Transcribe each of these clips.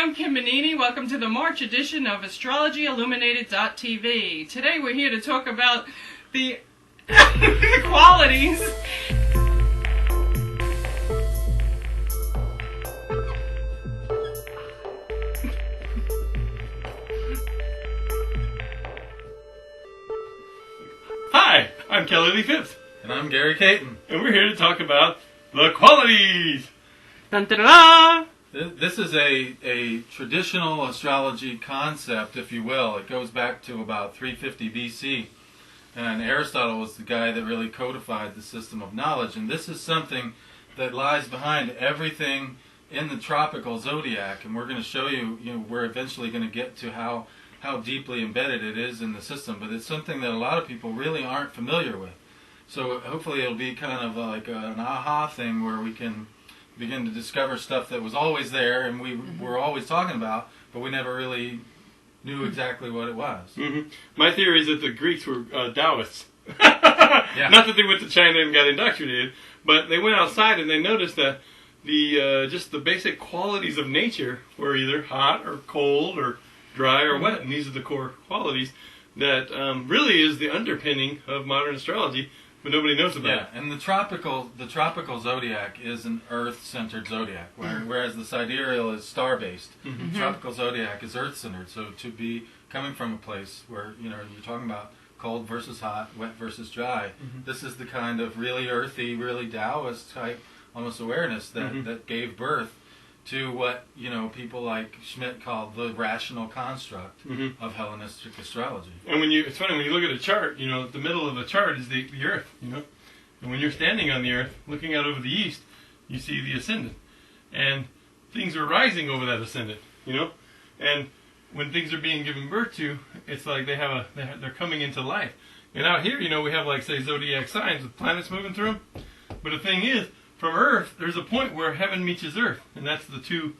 I'm Kim Benini. Welcome to the March edition of AstrologyIlluminated.tv. Today we're here to talk about the qualities Hi, I'm Kelly Lee Phipps. And I'm Gary Caton. And we're here to talk about the qualities. Dun, dun, dun, dun. This is a traditional astrology concept, if you will. It goes back to about 350 BC. And Aristotle was the guy that really codified the system of knowledge. And this is something that lies behind everything in the tropical zodiac. And we're going to show you, we're eventually going to get to how deeply embedded it is in the system. But it's something that a lot of people really aren't familiar with. So hopefully it'll be kind of like an aha thing where we can begin to discover stuff that was always there and we were always talking about, but we never really knew exactly what it was. Mm-hmm. My theory is that the Greeks were Taoists. Yeah. Not that they went to China and got indoctrinated, but they went outside and they noticed that just the basic qualities of nature were either hot or cold or dry or wet, and these are the core qualities that really is the underpinning of modern astrology, but nobody knows about it. Yeah, and the tropical zodiac is an Earth-centered zodiac, whereas the sidereal is star-based. Mm-hmm. The tropical zodiac is Earth-centered. So to be coming from a place where you're talking about cold versus hot, wet versus dry, this is the kind of really earthy, really Taoist type almost awareness that gave birth to what people like Schmidt called the rational construct of Hellenistic astrology. And it's funny when you look at a chart. The middle of the chart is the Earth. And when you're standing on the Earth, looking out over the east, you see the ascendant, and things are rising over that ascendant. And when things are being given birth to, it's like they're coming into life. And out here, we have like say zodiac signs with planets moving through them. But the thing is, from Earth, there's a point where heaven meets Earth, and that's the two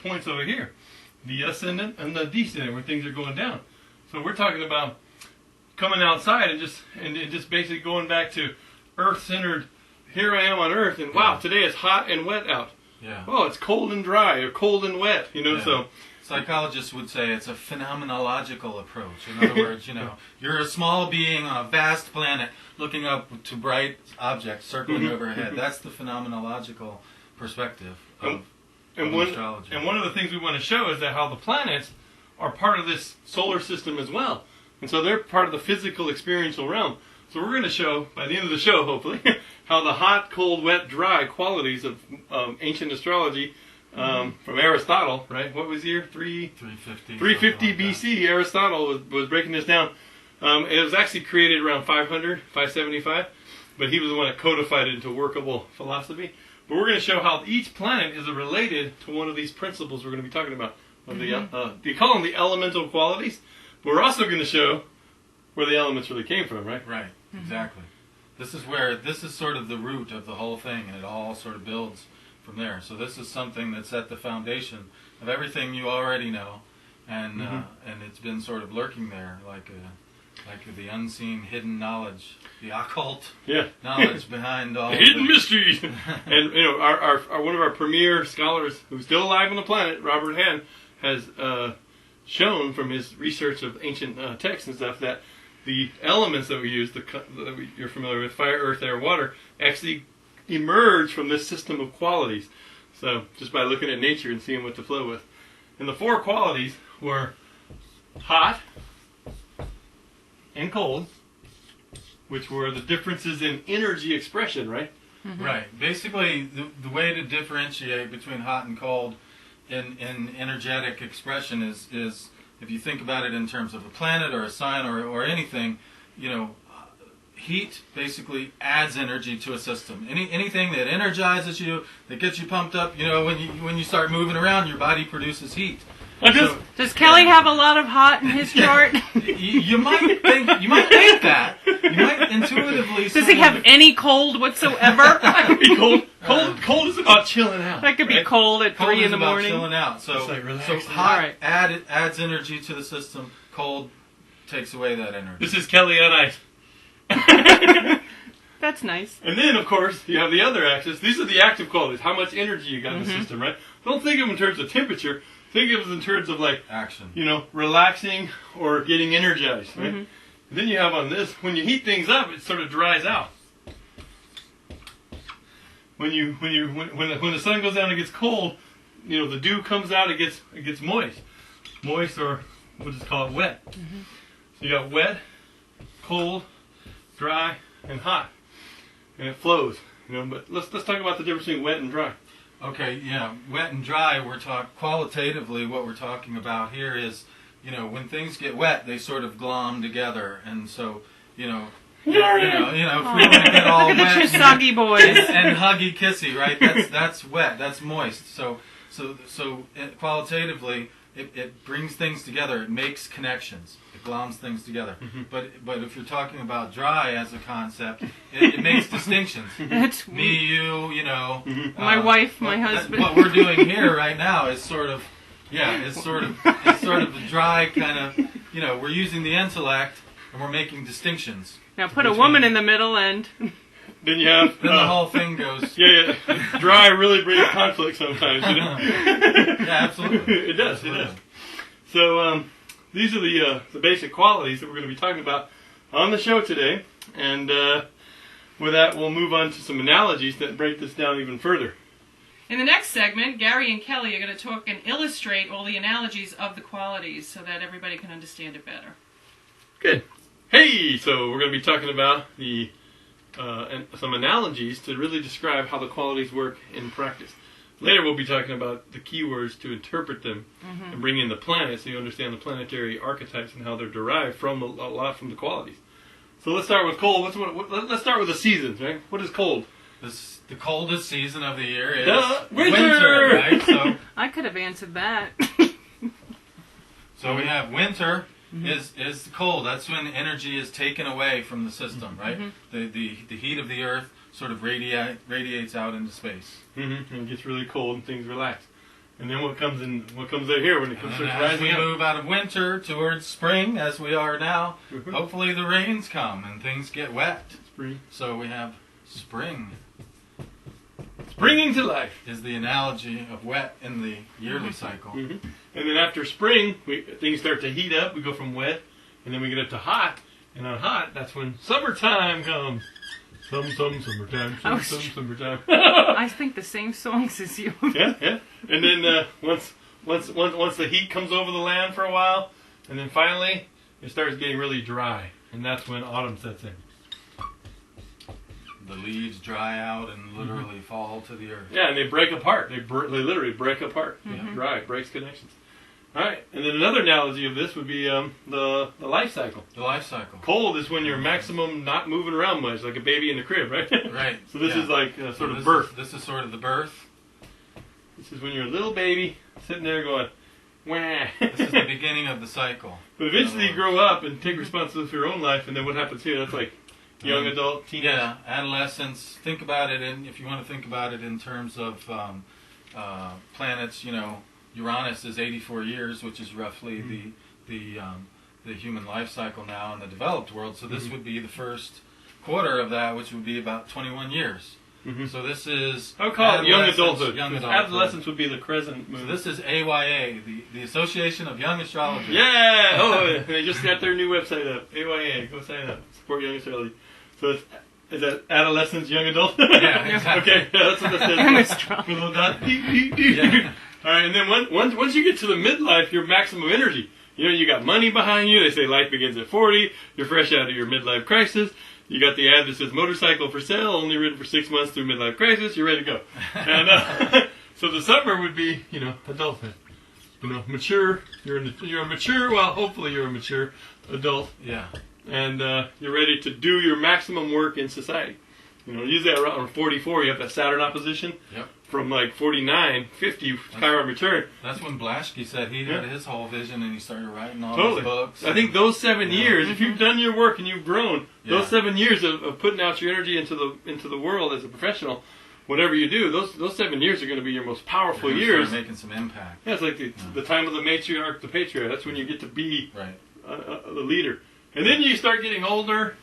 points over here, the ascendant and the descendant, where things are going down. So we're talking about coming outside and just basically going back to Earth-centered. Here I am on Earth, and wow, today it's hot and wet out. Yeah. Oh, it's cold and dry or cold and wet. Yeah. So. Psychologists would say it's a phenomenological approach. In other words, you're a small being on a vast planet looking up to bright objects circling overhead. That's the phenomenological perspective of astrology. And one of the things we want to show is that how the planets are part of this solar system as well. And so they're part of the physical experiential realm. So we're going to show, by the end of the show hopefully, how the hot, cold, wet, dry qualities of ancient astrology from Aristotle, right? What was the year? 350 BC. Aristotle was breaking this down. It was actually created around 575, but he was the one that codified it into workable philosophy. But we're going to show how each planet is related to one of these principles we're going to be talking about. You call them the elemental qualities, but we're also going to show where the elements really came from, right? Right, exactly. This is sort of the root of the whole thing, and it all sort of builds from there. So this is something that's at the foundation of everything you already know, and it's been sort of lurking there, like the unseen, hidden knowledge, the occult knowledge behind all hidden mysteries. And our one of our premier scholars, who's still alive on the planet, Robert Hahn, has shown from his research of ancient texts and stuff that the elements that we use, you're familiar with, fire, earth, air, water, actually emerge from this system of qualities. So just by looking at nature and seeing what to flow with. And the four qualities were hot and cold, which were the differences in energy expression, right? Right. Basically, the way to differentiate between hot and cold in energetic expression is if you think about it in terms of a planet or a sign or anything, heat basically adds energy to a system. Anything that energizes you, that gets you pumped up, when you start moving around, your body produces heat. Does Kelly have a lot of hot in his chart? You might think that. You might intuitively. Does he have any cold whatsoever? That could be cold. Cold is about chilling out. That could be cold at 3 in the morning. Chilling out. So relaxing. Hot adds energy to the system. Cold takes away that energy. This is Kelly on ice. That's nice. And then, of course, you have the other axis. These are the active qualities. How much energy you got in the system, right? don't think of them in terms of temperature. Think of them in terms of like Action. relaxing or getting energized. Right? Mm-hmm. Then you have on this, when you heat things up, it sort of dries out. When the sun goes down and gets cold, the dew comes out, it gets moist, or we'll just call it wet. Mm-hmm. So you got wet, cold, dry, and hot, and it flows. But let's talk about the difference between wet and dry. Okay, yeah, wet and dry. Qualitatively. What we're talking about here is, when things get wet, they sort of glom together, and so, if we want to get all Look at the wet two soggy boys. and huggy kissy, right? That's wet. That's moist. So qualitatively, it brings things together. It makes connections. It gloms things together. Mm-hmm. But if you're talking about dry as a concept, it makes distinctions. It's Me, you, Mm-hmm. my wife, my husband. What we're doing here right now is sort of the dry kind of, we're using the intellect and we're making distinctions. Now put a woman in the middle and Then you have Then the whole thing goes. yeah. Dry really brings conflict sometimes. Yeah, absolutely. It does. Absolutely. It does. So these are the basic qualities that we're going to be talking about on the show today, and with that, we'll move on to some analogies that break this down even further. in the next segment, Gary and Kelly are going to talk and illustrate all the analogies of the qualities so that everybody can understand it better. Good. Hey, so we're going to be talking about some analogies to really describe how the qualities work in practice. Later we'll be talking about the keywords to interpret them and bring in the planets so you understand the planetary archetypes and how they're derived from a lot from the qualities. So let's start with cold. Let's start with the seasons, right? What is cold? The coldest season of the year is Winter! right? So I could have answered that. we have winter is cold. That's when energy is taken away from the system, right? The heat of the earth sort of radiates out into space. And it gets really cold and things relax. And then what comes out here when it comes And starts as rising we up? move out of winter towards spring, as we are now, hopefully the rains come and things get wet. Spring. So we have spring. Springing to life. Is the analogy of wet in the yearly cycle. And then after spring, things start to heat up. We go from wet, and then we get up to hot. And on hot, that's when summertime comes. Summertime. Summertime. I think the same songs as you. Yeah. And then once the heat comes over the land for a while, and then finally it starts getting really dry, and that's when autumn sets in. The leaves dry out and literally fall to the earth. Yeah, and they break apart. They literally break apart. Dry, breaks connections. All right, and then another analogy of this would be the life cycle. The life cycle. Cold is when you're maximum not moving around much, like a baby in the crib, right? Right. So this is like sort of this birth. This is sort of the birth. This is when you're a little baby sitting there going, wah. This is the beginning of the cycle. But eventually you grow up and take responsibility for your own life, and then what happens here? That's like young adult, teenage. Yeah, adolescence. Think about it, if you want to think about it in terms of planets, Uranus is 84 years, which is roughly the human life cycle now in the developed world. So this would be the first quarter of that, which would be about 21 years. So this is... I would call it young adulthood. Young adulthood. Adolescence would be the crescent moon. So this is AYA, the Association of Young Astrologers. Yeah! Oh, they just got their new website up. AYA. Go sign up. Support young astrology. So is that adolescence, young adult? Yeah, exactly. Okay, yeah, that's what that says. I'm a strong. With a little dot. Yeah. All right, and then once you get to the midlife, your maximum energy. You got money behind you. They say life begins at 40. You're fresh out of your midlife crisis. You got the ad that says motorcycle for sale, only ridden for 6 months through midlife crisis. You're ready to go. And so the summer would be, adulthood. Mature. You're a mature. Well, hopefully you're a mature adult. Yeah. And you're ready to do your maximum work in society. Usually around 44, you have that Saturn opposition. Yep. From like 49, 50, Chiron return. That's when Blaschke said he had his whole vision and he started writing all Totally. his books. I think those 7 years, if you've done your work and you've grown, those 7 years of putting out your energy into the world as a professional, whatever you do, those 7 years are going to be your most powerful years. Start making some impact. Yeah, it's like the time of the matriarch, the patriarch. That's when you get to be the leader. And then you start getting older,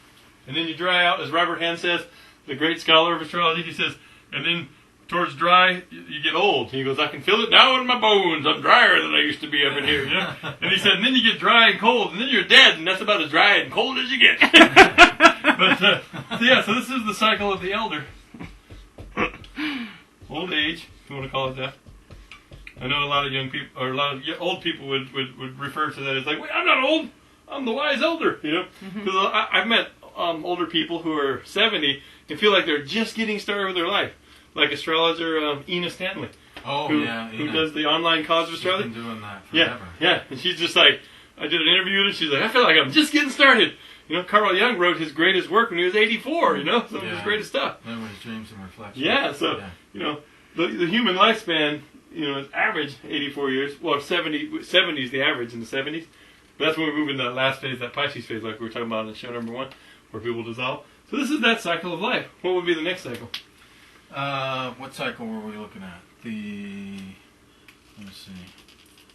and then you dry out, as Robert Hahn says, the great scholar of astrology. He says, and then towards dry, you get old. He goes, I can feel it now in my bones. I'm drier than I used to be up in here. You know? And he said, and then you get dry and cold, and then you're dead, and that's about as dry and cold as you get. But so this is the cycle of the elder. Old age, if you want to call it that. I know a lot of young people, or a lot of old people would refer to that as like, wait, I'm not old. I'm the wise elder. You know, because I've met older people who are 70 and feel like they're just getting started with their life. Like astrologer Ina Stanley. Oh, who does the online College of Astrology. She's been doing that forever. Yeah. And she's just like, I did an interview with her. She's like, I feel like I'm just getting started. You know, Carl Jung wrote his greatest work when he was 84. You know, some of his greatest stuff. Memories, dreams, and reflections. Yeah. So you know, the human lifespan, you know, is average 84 years. Well, 70 is the average in the 70s. But that's when we move into that last phase, that Pisces phase, like we were talking about in show number 1, where people dissolve. So this is that cycle of life. What would be the next cycle? What cycle were we looking at? Let me see.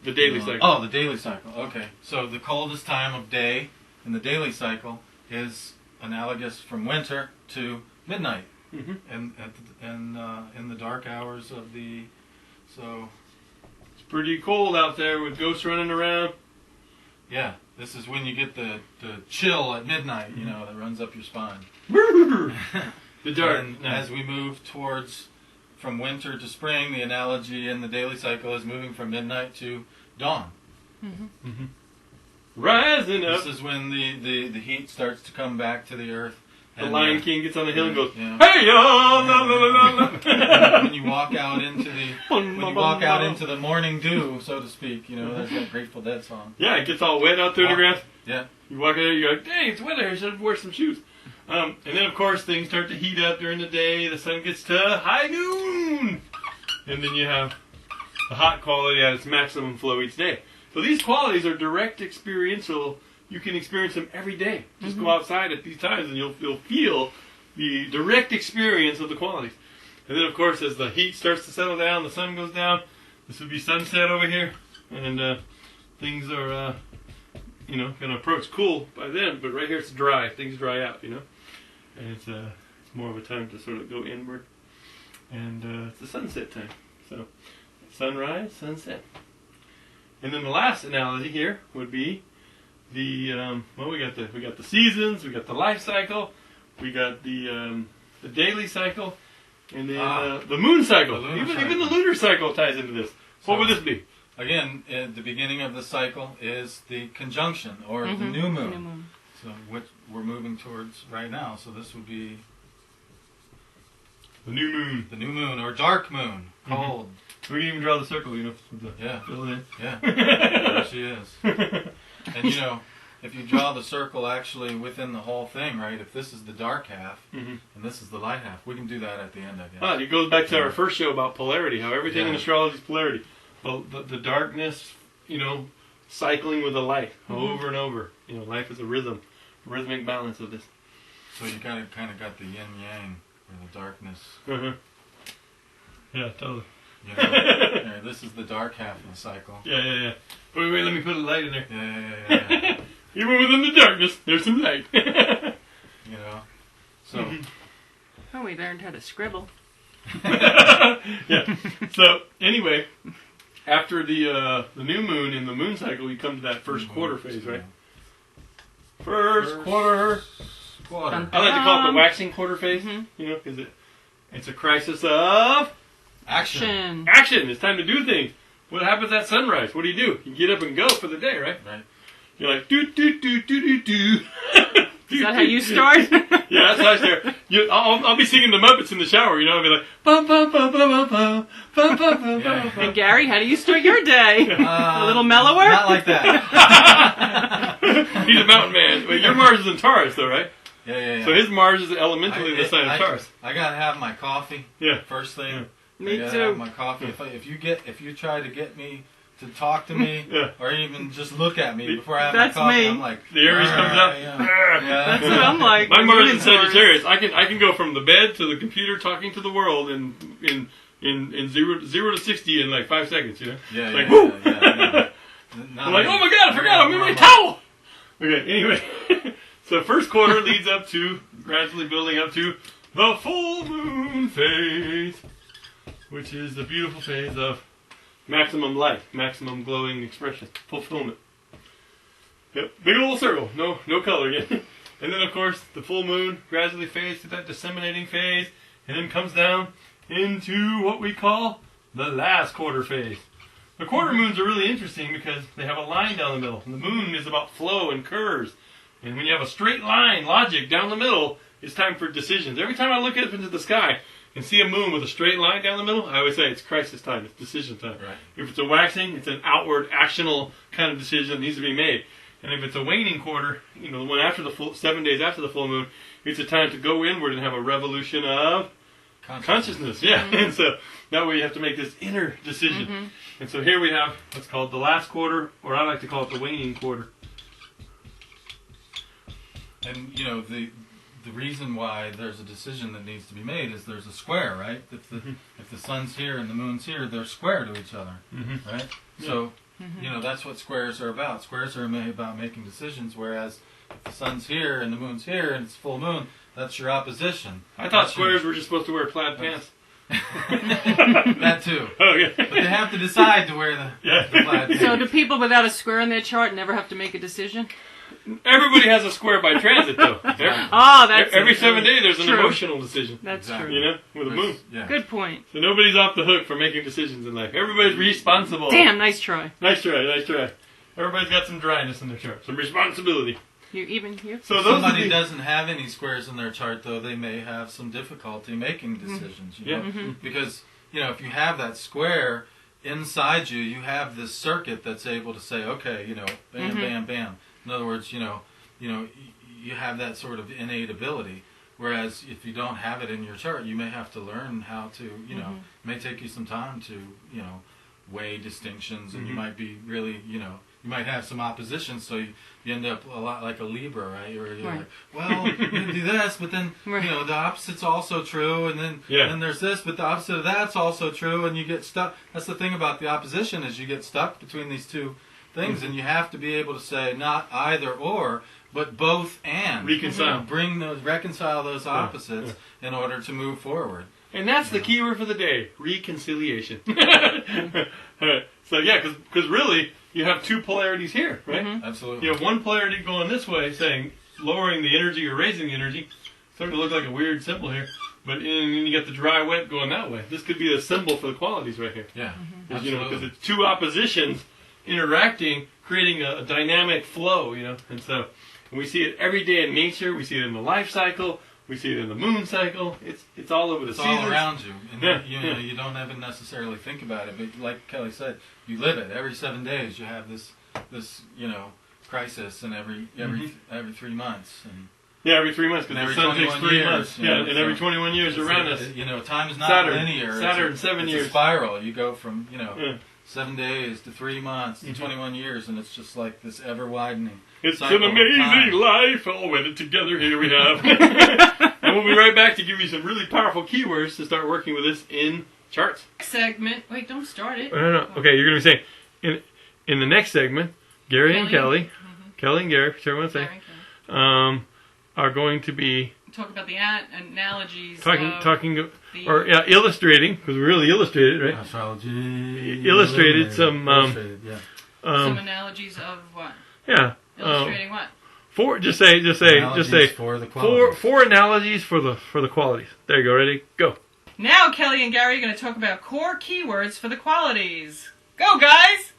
The daily cycle. Oh, the daily cycle. Okay. So the coldest time of day in the daily cycle is analogous from winter to midnight, and in the dark hours of the. So it's pretty cold out there with ghosts running around. Yeah, this is when you get the chill at midnight. You know, that runs up your spine. The dark. And as we move towards from winter to spring, the analogy in the daily cycle is moving from midnight to dawn. Rising up. This is when the heat starts to come back to the earth. The Lion King gets on the hill and goes, yeah. "Hey ya!" La, la, la, la. When you walk out into the morning dew, so to speak, you know, that's that Grateful Dead song. Yeah, it gets all wet out there in the grass. Yeah. You walk out there, you go, "Dang, it's wet here. I should wear some shoes." And then, of course, things start to heat up during the day. The sun gets to high noon. And then you have the hot quality at its maximum flow each day. So these qualities are direct experiential. You can experience them every day. Just go outside at these times and you'll feel the direct experience of the qualities. And then, of course, as the heat starts to settle down, the sun goes down. This would be sunset over here. And things are, going to approach cool by then. But right here it's dry. Things dry out, you know. And it's more of a time to sort of go inward. And it's the sunset time. So sunrise, sunset. And then the last analogy here would be the we got the seasons, we got the life cycle, we got the daily cycle, and then the moon cycle. Even the lunar cycle ties into this. What would this be? Again, at the beginning of the cycle is the conjunction or the new moon. So which we're moving towards right now. So this would be the new moon. The new moon or dark moon. Cold. We can even draw the circle, you know. Fill it in. Yeah. There she is. And you know, if you draw the circle actually within the whole thing, right? If this is the dark half and this is the light half, we can do that at the end, I guess. It goes back to our first show about polarity, how everything in astrology is polarity. Well, the darkness, you know, cycling with the light over and over. You know, life is a rhythmic balance of this. So you kind of got the yin yang or the darkness. Yeah, totally. You know, this is the dark half of the cycle. Yeah. Wait, let me put a light in there. Yeah. Even within the darkness, there's some light. You know, so. Oh, we learned how to scribble. Yeah. So anyway, after the new moon in the moon cycle, we come to that first quarter phase, right? First quarter. I like to call it the waxing quarter phase. You know, because it's a crisis of action. It's time to do things. What happens at sunrise? What do? You get up and go for the day, right? Right. You're like, do. Is that how you start? Yeah, that's how I start. I'll be singing the Muppets in the shower, you know. I'll be like, bum, bum, bum, bum, bum, bum, bum, bum. And Gary, how do you start your day? A little mellower? Not like that. He's a mountain man. Well, your Mars is in Taurus, though, right? Yeah. So his Mars is elementally in the sign of Taurus. I gotta have my coffee. Yeah. First thing. Yeah. Me I gotta too. have my coffee. If you try to get me to talk to me or even just look at me before I have my coffee, me. I'm like The Aries comes up. Yeah. That's what I'm like. My Mars is in Sagittarius. I can go from the bed to the computer talking to the world in 0 to 60 in like 5 seconds. You know. Yeah. Like woo. Yeah. I'm like, oh my god, I forgot. I'm in my towel. Okay. Anyway, so first quarter leads up to gradually building up to the full moon phase. which is the beautiful phase of maximum light, maximum glowing expression, fulfillment. Yep, big old circle, no color again. And then, of course, the full moon gradually fades to that disseminating phase, and then comes down into what we call the last quarter phase. The quarter moons are really interesting because they have a line down the middle. And the moon is about flow and curves. And when you have a straight line, logic, down the middle, it's time for decisions. Every time I look up into the sky and see a moon with a straight line down the middle, I always say it's crisis time, it's decision time. Right. If it's a waxing, it's an outward, actional kind of decision that needs to be made. And if it's a waning quarter, the one after the full, 7 days after the full moon, it's a time to go inward and have a revolution of consciousness. Yeah. Mm-hmm. And so that way you have to make this inner decision. Mm-hmm. And so here we have what's called the last quarter, or I like to call it the waning quarter. And the reason why there's a decision that needs to be made is there's a square, right? If the sun's here and the moon's here, they're square to each other, right? Yeah. So that's what squares are about. Squares are about making decisions. Whereas if the sun's here and the moon's here and it's full moon, that's your opposition. I thought squares were just supposed to wear plaid pants. That too. Okay. But they have to decide to wear the plaid pants. So do people without a square in their chart never have to make a decision? Everybody has a square by transit, though. Every 7 days there's an emotional decision. That's true. With a moon. Yeah. Good point. So nobody's off the hook for making decisions in life. Everybody's responsible. Damn, nice try. Nice try. Everybody's got some dryness in their chart, some responsibility. You even here? So if somebody doesn't have any squares in their chart, though, they may have some difficulty making decisions. Because if you have that square inside you, you have this circuit that's able to say, okay, bam, bam, bam. In other words, you have that sort of innate ability. Whereas if you don't have it in your chart, you may have to learn how to, it may take you some time to, weigh distinctions, and you might be really, you might have some opposition, so you end up a lot like a Libra, right? You're like, well, you can do this, but then, the opposite's also true, and then there's this, but the opposite of that's also true, and you get stuck. That's the thing about the opposition, is you get stuck between these two things, and you have to be able to say not either or, but both and. Reconcile those opposites in order to move forward. And that's the key word for the day: reconciliation. Alright. So because really you have two polarities here, right? Absolutely. You have one polarity going this way, saying lowering the energy or raising the energy. Starting to look like a weird symbol here, but then you get the dry wet going that way. This could be the symbol for the qualities right here. Yeah. Because it's two oppositions interacting, creating a dynamic flow, and so we see it every day in nature. We see it in the life cycle. We see it in the moon cycle. It's all over the seasons. It's all around you. And you don't even necessarily think about it, but like Kelly said, you live it. Every 7 days you have this crisis, and every 3 months. And every 3 months, because the sun takes 3 months. And every 21 years around us. Time is not linear. Saturn, 7 years. It's a spiral. You go from 7 days to 3 months to 21 years, and it's just like this ever widening. It's an amazing life, all wedded together, here we have. And we'll be right back to give you some really powerful keywords to start working with this in charts. Segment. Wait, don't start it. No. Okay, you're going to be saying, in the next segment, Gary and Kelly, Kelly and Gary, whichever one to say, are going to be talk about the analogies. Illustrating, because we really illustrated, right? Astrology. Illustrated some. Some analogies of what? Yeah. Illustrating what? Four analogies for the qualities. There you go. Ready? Go. Now Kelly and Gary are going to talk about core keywords for the qualities. Go, guys!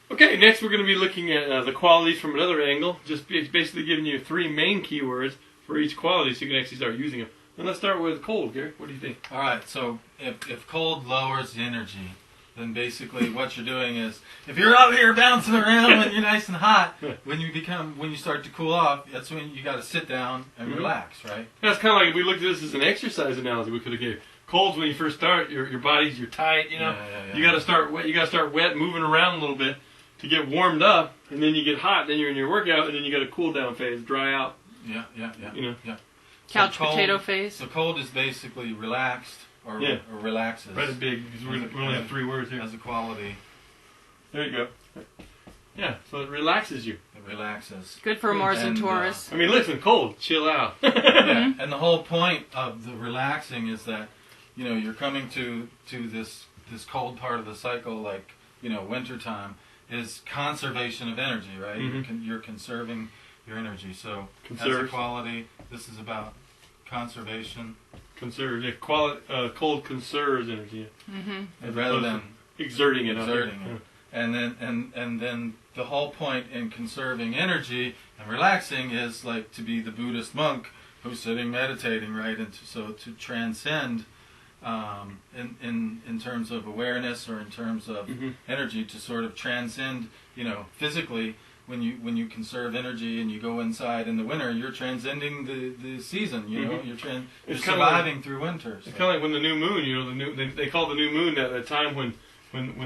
Okay, next we're going to be looking at the qualities from another angle. Just basically giving you 3 main keywords for each quality so you can actually start using them. And let's start with cold, Gary. What do you think? All right, so if cold lowers the energy, then basically what you're doing is, if you're out here bouncing around when you're nice and hot, when you start to cool off, that's when you got to sit down and relax, right? That's kind of like if we looked at this as an exercise analogy we could have gave. Cold's when you first start, your you're tight, You got to start wet. You got to start wet, moving around a little bit to get warmed up, and then you get hot. Then you're in your workout, and then you got a cool down phase, dry out. Yeah. Couch potato phase. So cold is basically relaxed or relaxes. Right, big, because we only have 3 words here. As a quality. There you go. Yeah, so it relaxes you. It relaxes. Good for Mars and Taurus. Listen, cold, chill out. And the whole point of the relaxing is that you're coming to this cold part of the cycle, like winter time, is conservation of energy, right? You're conserving your energy. So as a quality, this is about conservation. Conserve, yeah, cold conserves energy. Rather than exerting it. And then the whole point in conserving energy and relaxing is like to be the Buddhist monk who's sitting meditating, right? And to transcend in terms of awareness or in terms of energy, to sort of transcend, physically. When you conserve energy and you go inside in the winter, you're transcending the season. You're surviving through winter. So. It's kind of like when the new moon. They call the new moon that time when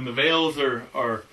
the veils are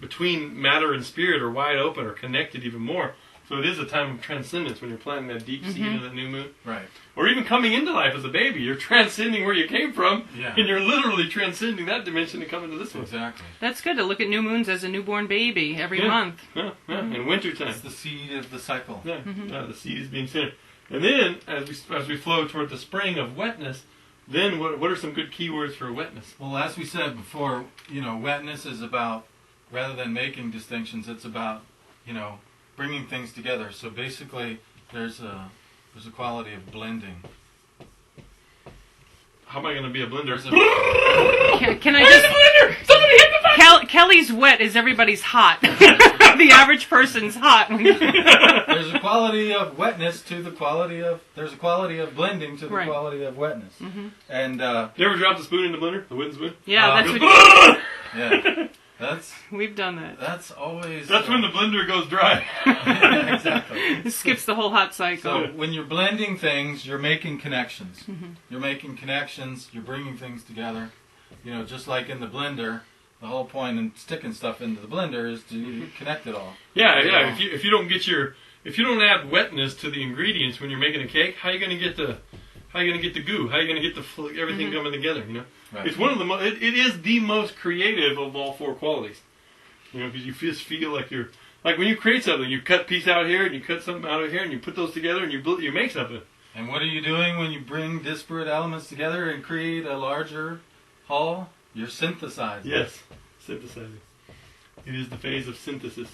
between matter and spirit are wide open or connected even more. So it is a time of transcendence when you're planting that deep seed of that new moon. Right. Or even coming into life as a baby. You're transcending where you came from, and you're literally transcending that dimension to come into this one. Exactly. That's good to look at new moons as a newborn baby every month. Yeah, in wintertime. It's the seed of the cycle. Yeah, the seed is being centered. And then, as we flow toward the spring of wetness, then what are some good keywords for wetness? Well, as we said before, wetness is about, rather than making distinctions, it's about, bringing things together. So basically, there's a quality of blending. How am I going to be a blender? Can I just... blender! Somebody hit the button! Kelly's wet is everybody's hot. The average person's hot. There's a quality of wetness to the quality of... There's a quality of blending to the quality of wetness. And you ever drop the spoon in the blender? The wooden spoon? Yeah, that's what... Yeah. We've done that. That's always... That's when the blender goes dry. Exactly. It skips the whole hot cycle. So when you're blending things, you're making connections. You're making connections. You're bringing things together. Just like in the blender, the whole point in sticking stuff into the blender is to connect it all. Yeah. If you don't add wetness to the ingredients when you're making a cake, how are you going to get the goo? How are you going to get everything coming together? Right. It's one of the it is the most creative of all four qualities. Because you just feel like you're like when you create something, you cut a piece out here and you cut something out of here and you put those together and you make something. And what are you doing when you bring disparate elements together and create a larger whole? You're synthesizing. Yes, synthesizing. It is the phase of synthesis.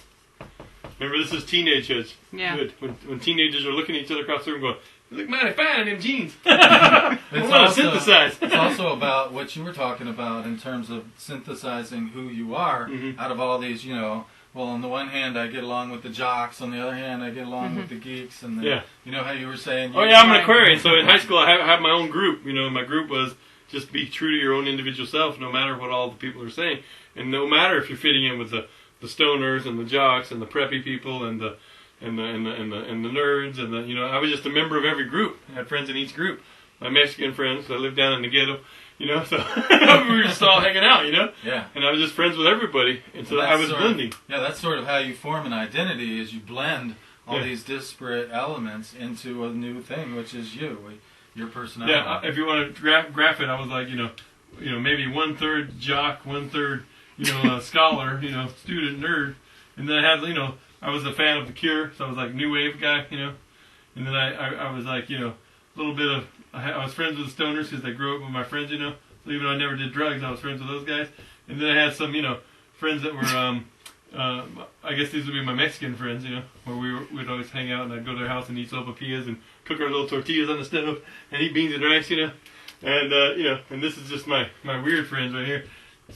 Remember, this is teenagehood. Yeah. Good. When teenagers are looking at each other across the room going, "You look mighty fine in them jeans." I want to synthesize. It's also about what you were talking about in terms of synthesizing who you are out of all these, well, on the one hand, I get along with the jocks. On the other hand, I get along with the geeks. And how you were saying... I'm an Aquarian. So in high school, I have my own group. My group was just be true to your own individual self, no matter what all the people are saying. And no matter if you're fitting in with the stoners and the jocks and the preppy people and the nerds and I was just a member of every group. I had friends in each group. My Mexican friends, I lived down in the ghetto, so we were just all hanging out, Yeah. And I was just friends with everybody, and so I was blending. That's sort of how you form an identity, is you blend all these disparate elements into a new thing, which is your personality. Yeah, if you want to graph it, I was like, maybe 1/3 jock, 1/3, scholar, student, nerd, and then I had, I was a fan of The Cure, so I was like new wave guy, and then I was like, a little bit of, I was friends with the stoners because I grew up with my friends, so even though I never did drugs, I was friends with those guys, and then I had some, friends that were, I guess these would be my Mexican friends, where we'd always hang out and I'd go to their house and eat sopapillas and cook our little tortillas on the stove and eat beans and rice, and, and this is just my weird friends right here.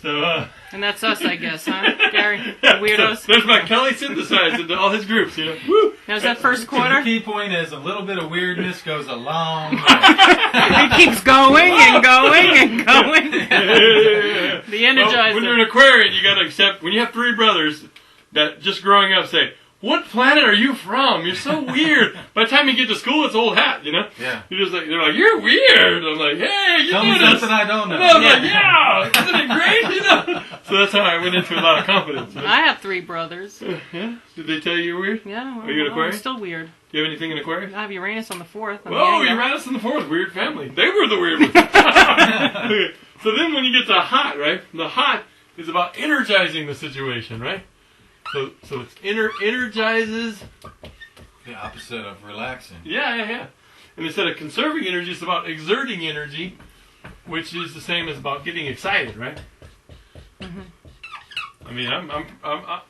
So, and that's us, I guess, huh, Gary? The weirdos. So there's my Kelly synthesized into all his groups, Woo! Now, is that first quarter? The key point is a little bit of weirdness goes a long way. It keeps going and going and going. The Energizer. Well, when you're an Aquarian, you got to accept, when you have three brothers that just growing up say, "What planet are you from? You're so weird." By the time you get to school, it's old hat, Yeah. You're just like, they're like, "You're weird." I'm like, "Hey, you Tell know me this." something I don't know. And I was like, "Yeah, isn't it great?" So that's how I went into a lot of confidence. I have three brothers. Yeah? Did they tell you you're weird? Yeah. Well, Are you an Aquarian? I'm still weird. Do you have anything in Aquarius? I have Uranus on the 4th. Oh, Uranus in the 4th. Weird family. They were the weird ones. Okay. So then when you get to hot, right? The hot is about energizing the situation, right? So it's energizes. The opposite of relaxing. Yeah. And instead of conserving energy, it's about exerting energy, which is the same as about getting excited, right? Mm-hmm. I mean,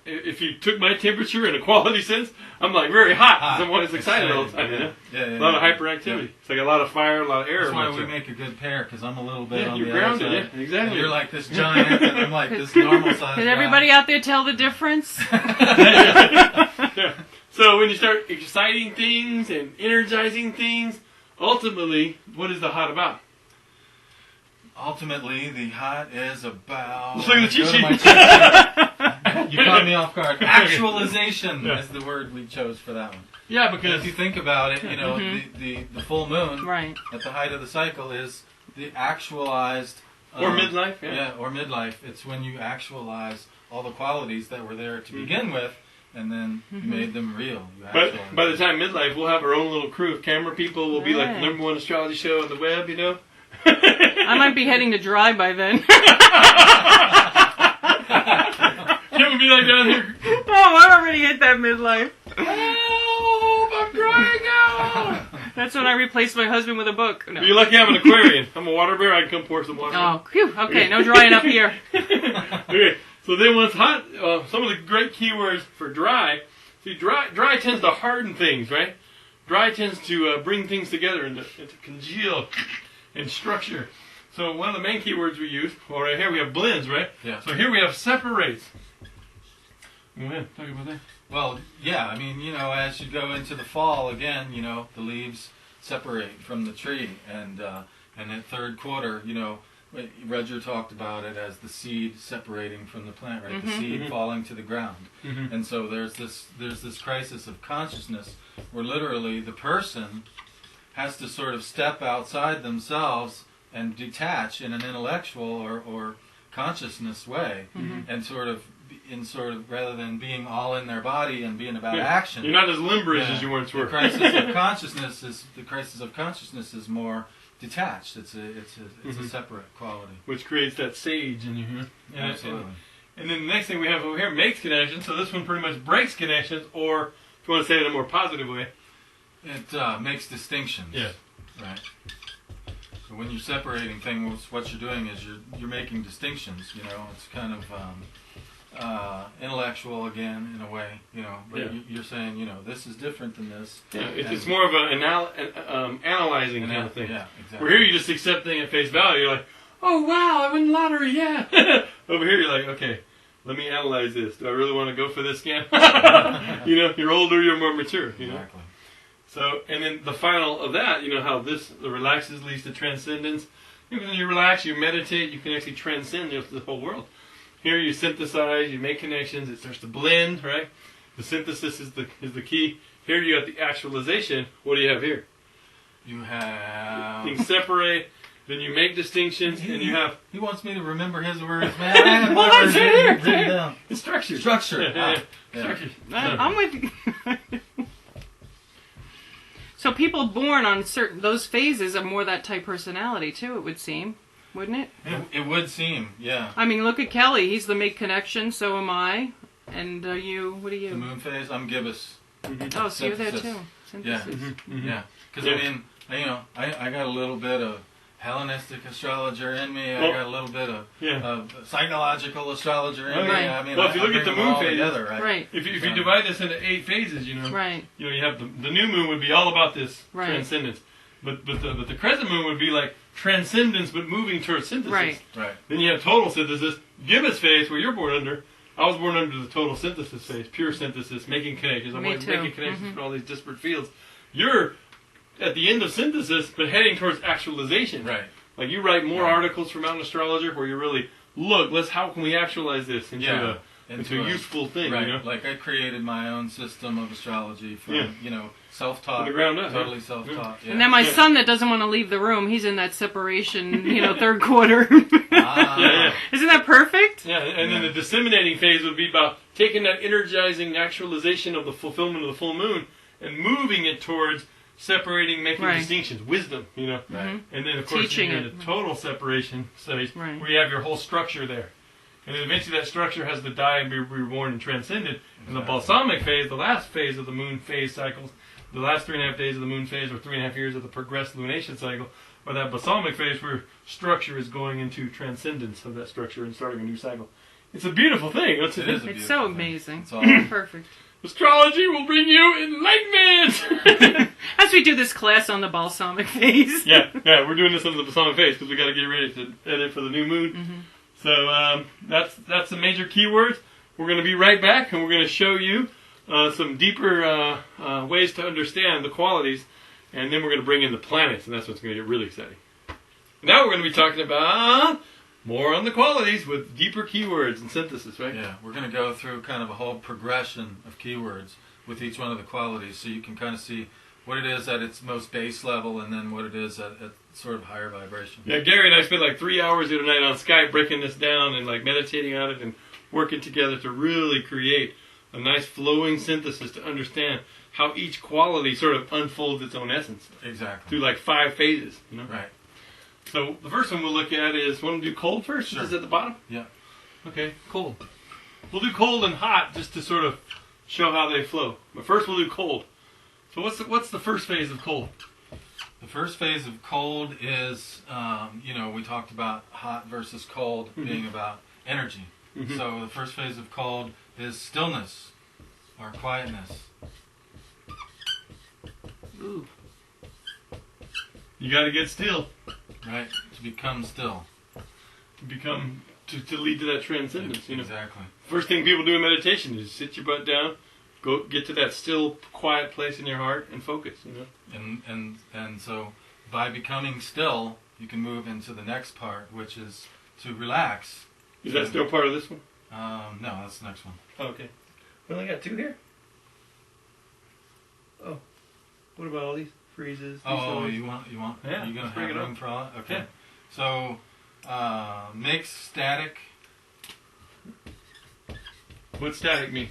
if you took my temperature in a quality sense, I'm like very hot because I'm always excited all the time. You know? Yeah, A lot of hyperactivity. Yeah. It's like a lot of fire, a lot of air. That's why we make a good pair, because I'm a little bit on you're the grounded, other side. yeah, exactly. And you're like this giant, and I'm like this normal size. Can everybody out there tell the difference? Yeah. So when you start exciting things and energizing things, ultimately, what is the hot about? Ultimately, the hot is about... Look at the cheat sheet. You caught me off guard. Actualization is the word we chose for that one. Yeah, because if you think about it, you know, the full moon at the height of the cycle is the actualized... or midlife. Or midlife. It's when you actualize all the qualities that were there to begin with, and then you made them real. But by the time midlife, we'll have our own little crew of camera people. We'll be like the #1 astrology show on the web, you know? I might be heading to dry by then. Kim would be like down here. Oh, I already hit that midlife. Help! I'm drying out! That's when I replaced my husband with a book. No. You're lucky I'm an Aquarian. I'm a water bear. I can come pour some water. Oh, phew. Okay, no drying up here. Okay, so then when it's hot, some of the great keywords for dry. See, dry tends to harden things, right? Dry tends to bring things together and to congeal and structure. So one of the main keywords we use, well, right here we have blends, right? Yeah. So here we have separates. Go ahead, talk about that. Well, yeah, I mean, you know, as you go into the fall again, you know, the leaves separate from the tree, and in third quarter, you know, Roger talked about it as the seed separating from the plant, right? The seed falling to the ground, and so there's this crisis of consciousness where literally the person has to sort of step outside themselves and detach in an intellectual or consciousness way, and sort of rather than being all in their body and being about action. You're not as limberous as you once were. The crisis of consciousness is more detached. It's a separate quality, which creates that sage in you. Absolutely. And then the next thing we have over here makes connections. So this one pretty much breaks connections, or if you want to say it in a more positive way, it makes distinctions. Yeah. Right. So when you're separating things, what you're doing is you're making distinctions. You know, it's kind of intellectual again in a way. You know, but you're saying, you know, this is different than this. Yeah, it's more of an analyzing kind of thing. Yeah, exactly. Where here you just accept things at face value. You're like, oh wow, I won the lottery, yeah. Over here you're like, okay, let me analyze this. Do I really want to go for this scam? You know, you're older, you're more mature. You know? Exactly. So, and then the final of that, you know, how this the relaxes leads to transcendence. When you relax, you meditate, you can actually transcend the whole world. Here you synthesize, you make connections, it starts to blend, right? The synthesis is the key. Here you have the actualization. What do you have here? You have... Things separate, then you make distinctions, and you have... He wants me to remember his words, man. I have my words written down. It's structure. Structure. Yeah. Structure. I'm with you. So people born on those phases are more that type personality too, it would seem. Wouldn't it? It would seem, yeah. I mean, look at Kelly. He's the make connection, so am I. And you, what are you? The moon phase, I'm gibbous. Oh, so you're there too. Synthesis. Yeah. Because, I mean, you know, I got a little bit of Hellenistic astrologer in me. I got a little bit of psychological astrologer in me. Right. I mean, well, if you look at the moon phase, together, right? If you divide this into 8 phases, you know, you have the new moon would be all about this transcendence, but the crescent moon would be like transcendence, but moving towards synthesis. Right. Then you have total synthesis, gibbous phase, where you're born under. I was born under the total synthesis phase, pure synthesis, making connections. I'm always making connections for all these disparate fields. You're at the end of synthesis, but heading towards actualization. Right. Like you write more articles for Mountain Astrologer where you really look. How can we actualize this into a useful thing? Right. You know? Like I created my own system of astrology from self-taught, from the ground up, totally self-taught. Yeah. And then my son that doesn't want to leave the room, he's in that separation, third quarter. Isn't that perfect? Yeah, and then the disseminating phase would be about taking that energizing actualization of the fulfillment of the full moon and moving it towards separating, making distinctions, wisdom, Right. And then, of course, teaching you're in the total separation stage where you have your whole structure there. And then eventually that structure has to die and be reborn and transcended. In the balsamic phase, the last phase of the moon phase cycles, the last 3.5 days of the moon phase, or 3.5 years of the progressed lunation cycle, or that balsamic phase where structure is going into transcendence of that structure and starting a new cycle. It's a beautiful thing. It is a beautiful It's so thing. amazing. It's all Perfect. Astrology will bring you enlightenment! As we do this class on the balsamic phase. yeah, we're doing this on the balsamic phase because we got to get ready to edit for the new moon. So that's the major keywords. We're going to be right back, and we're going to show you some deeper ways to understand the qualities, and then we're going to bring in the planets, and that's what's going to get really exciting. Now we're going to be talking about more on the qualities with deeper keywords and synthesis, right? Yeah, we're going to go through kind of a whole progression of keywords with each one of the qualities, so you can kind of see what it is at its most base level, and then what it is at sort of higher vibration. Yeah, Gary and I spent like 3 hours the other night on Skype breaking this down and like meditating on it and working together to really create a nice flowing synthesis to understand how each quality sort of unfolds its own essence. Exactly. Through like 5 phases, you know? Right. So the first one we'll look at is, want to do cold first? Sure. Is this at the bottom? Yeah. Okay, cold. We'll do cold and hot just to sort of show how they flow. But first we'll do cold. So what's the first phase of cold? The first phase of cold is, we talked about hot versus cold being about energy. So the first phase of cold is stillness or quietness. Ooh. You got to get still. Right? To become still. To lead to that transcendence, you know. Exactly. First thing people do in meditation is sit your butt down, go get to that still, quiet place in your heart and focus, you know. And so by becoming still, you can move into the next part, which is to relax. Is that still part of this one? No, that's the next one. Oh, okay. We only got 2 here? Oh. What about all these freezes? Oh, you want? Yeah, You're gonna bring have it room up. for all that? Okay. Yeah. So, mix static. What's static mean?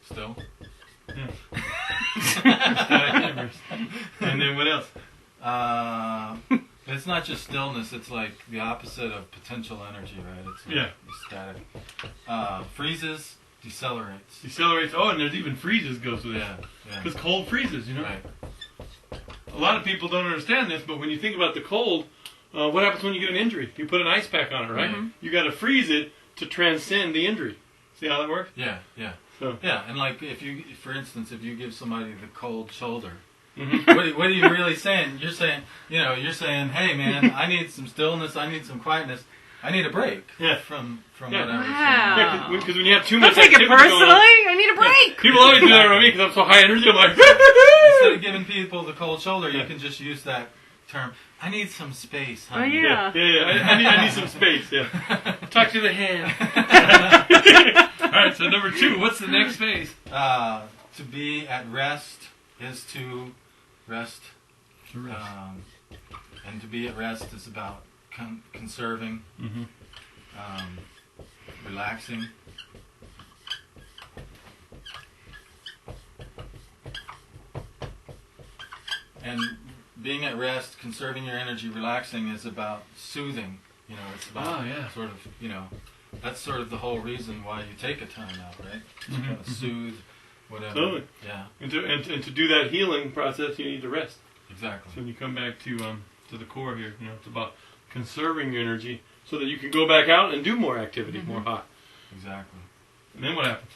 Still. Static universe. And then what else? It's not just stillness. It's like the opposite of potential energy, right? It's like static. Freezes, decelerates. Decelerates. Oh, and there's even freezes goes with it. Yeah. Because cold freezes, you know. Right. A lot of people don't understand this, but when you think about the cold, what happens when you get an injury? You put an ice pack on it, right? You got to freeze it to transcend the injury. See how that works? Yeah. So. Yeah, and like for instance, if you give somebody the cold shoulder, what are you really saying? You're saying, hey man, I need some stillness, I need some quietness, I need a break. Yeah. From Yeah. whatever. Wow. Yeah, because when you have too Don't much take it activity going personally. on, I need a break. people always do that around me because I'm so high energy. I'm like, Instead of giving people the cold shoulder, you can just use that term. I need some space, Oh honey. yeah. I need some space. Yeah. Talk to the hand. All right. So number 2. What's the next phase? To be at rest is to rest. And to be at rest is about conserving, relaxing. And being at rest, conserving your energy, relaxing is about soothing. It's about sort of, that's sort of the whole reason why you take a time out, right? To kind of soothe whatever. Totally. Yeah. And to do that healing process, you need to rest. Exactly. So when you come back to the core here, it's about conserving your energy so that you can go back out and do more activity, more hot. Exactly. And then what happens?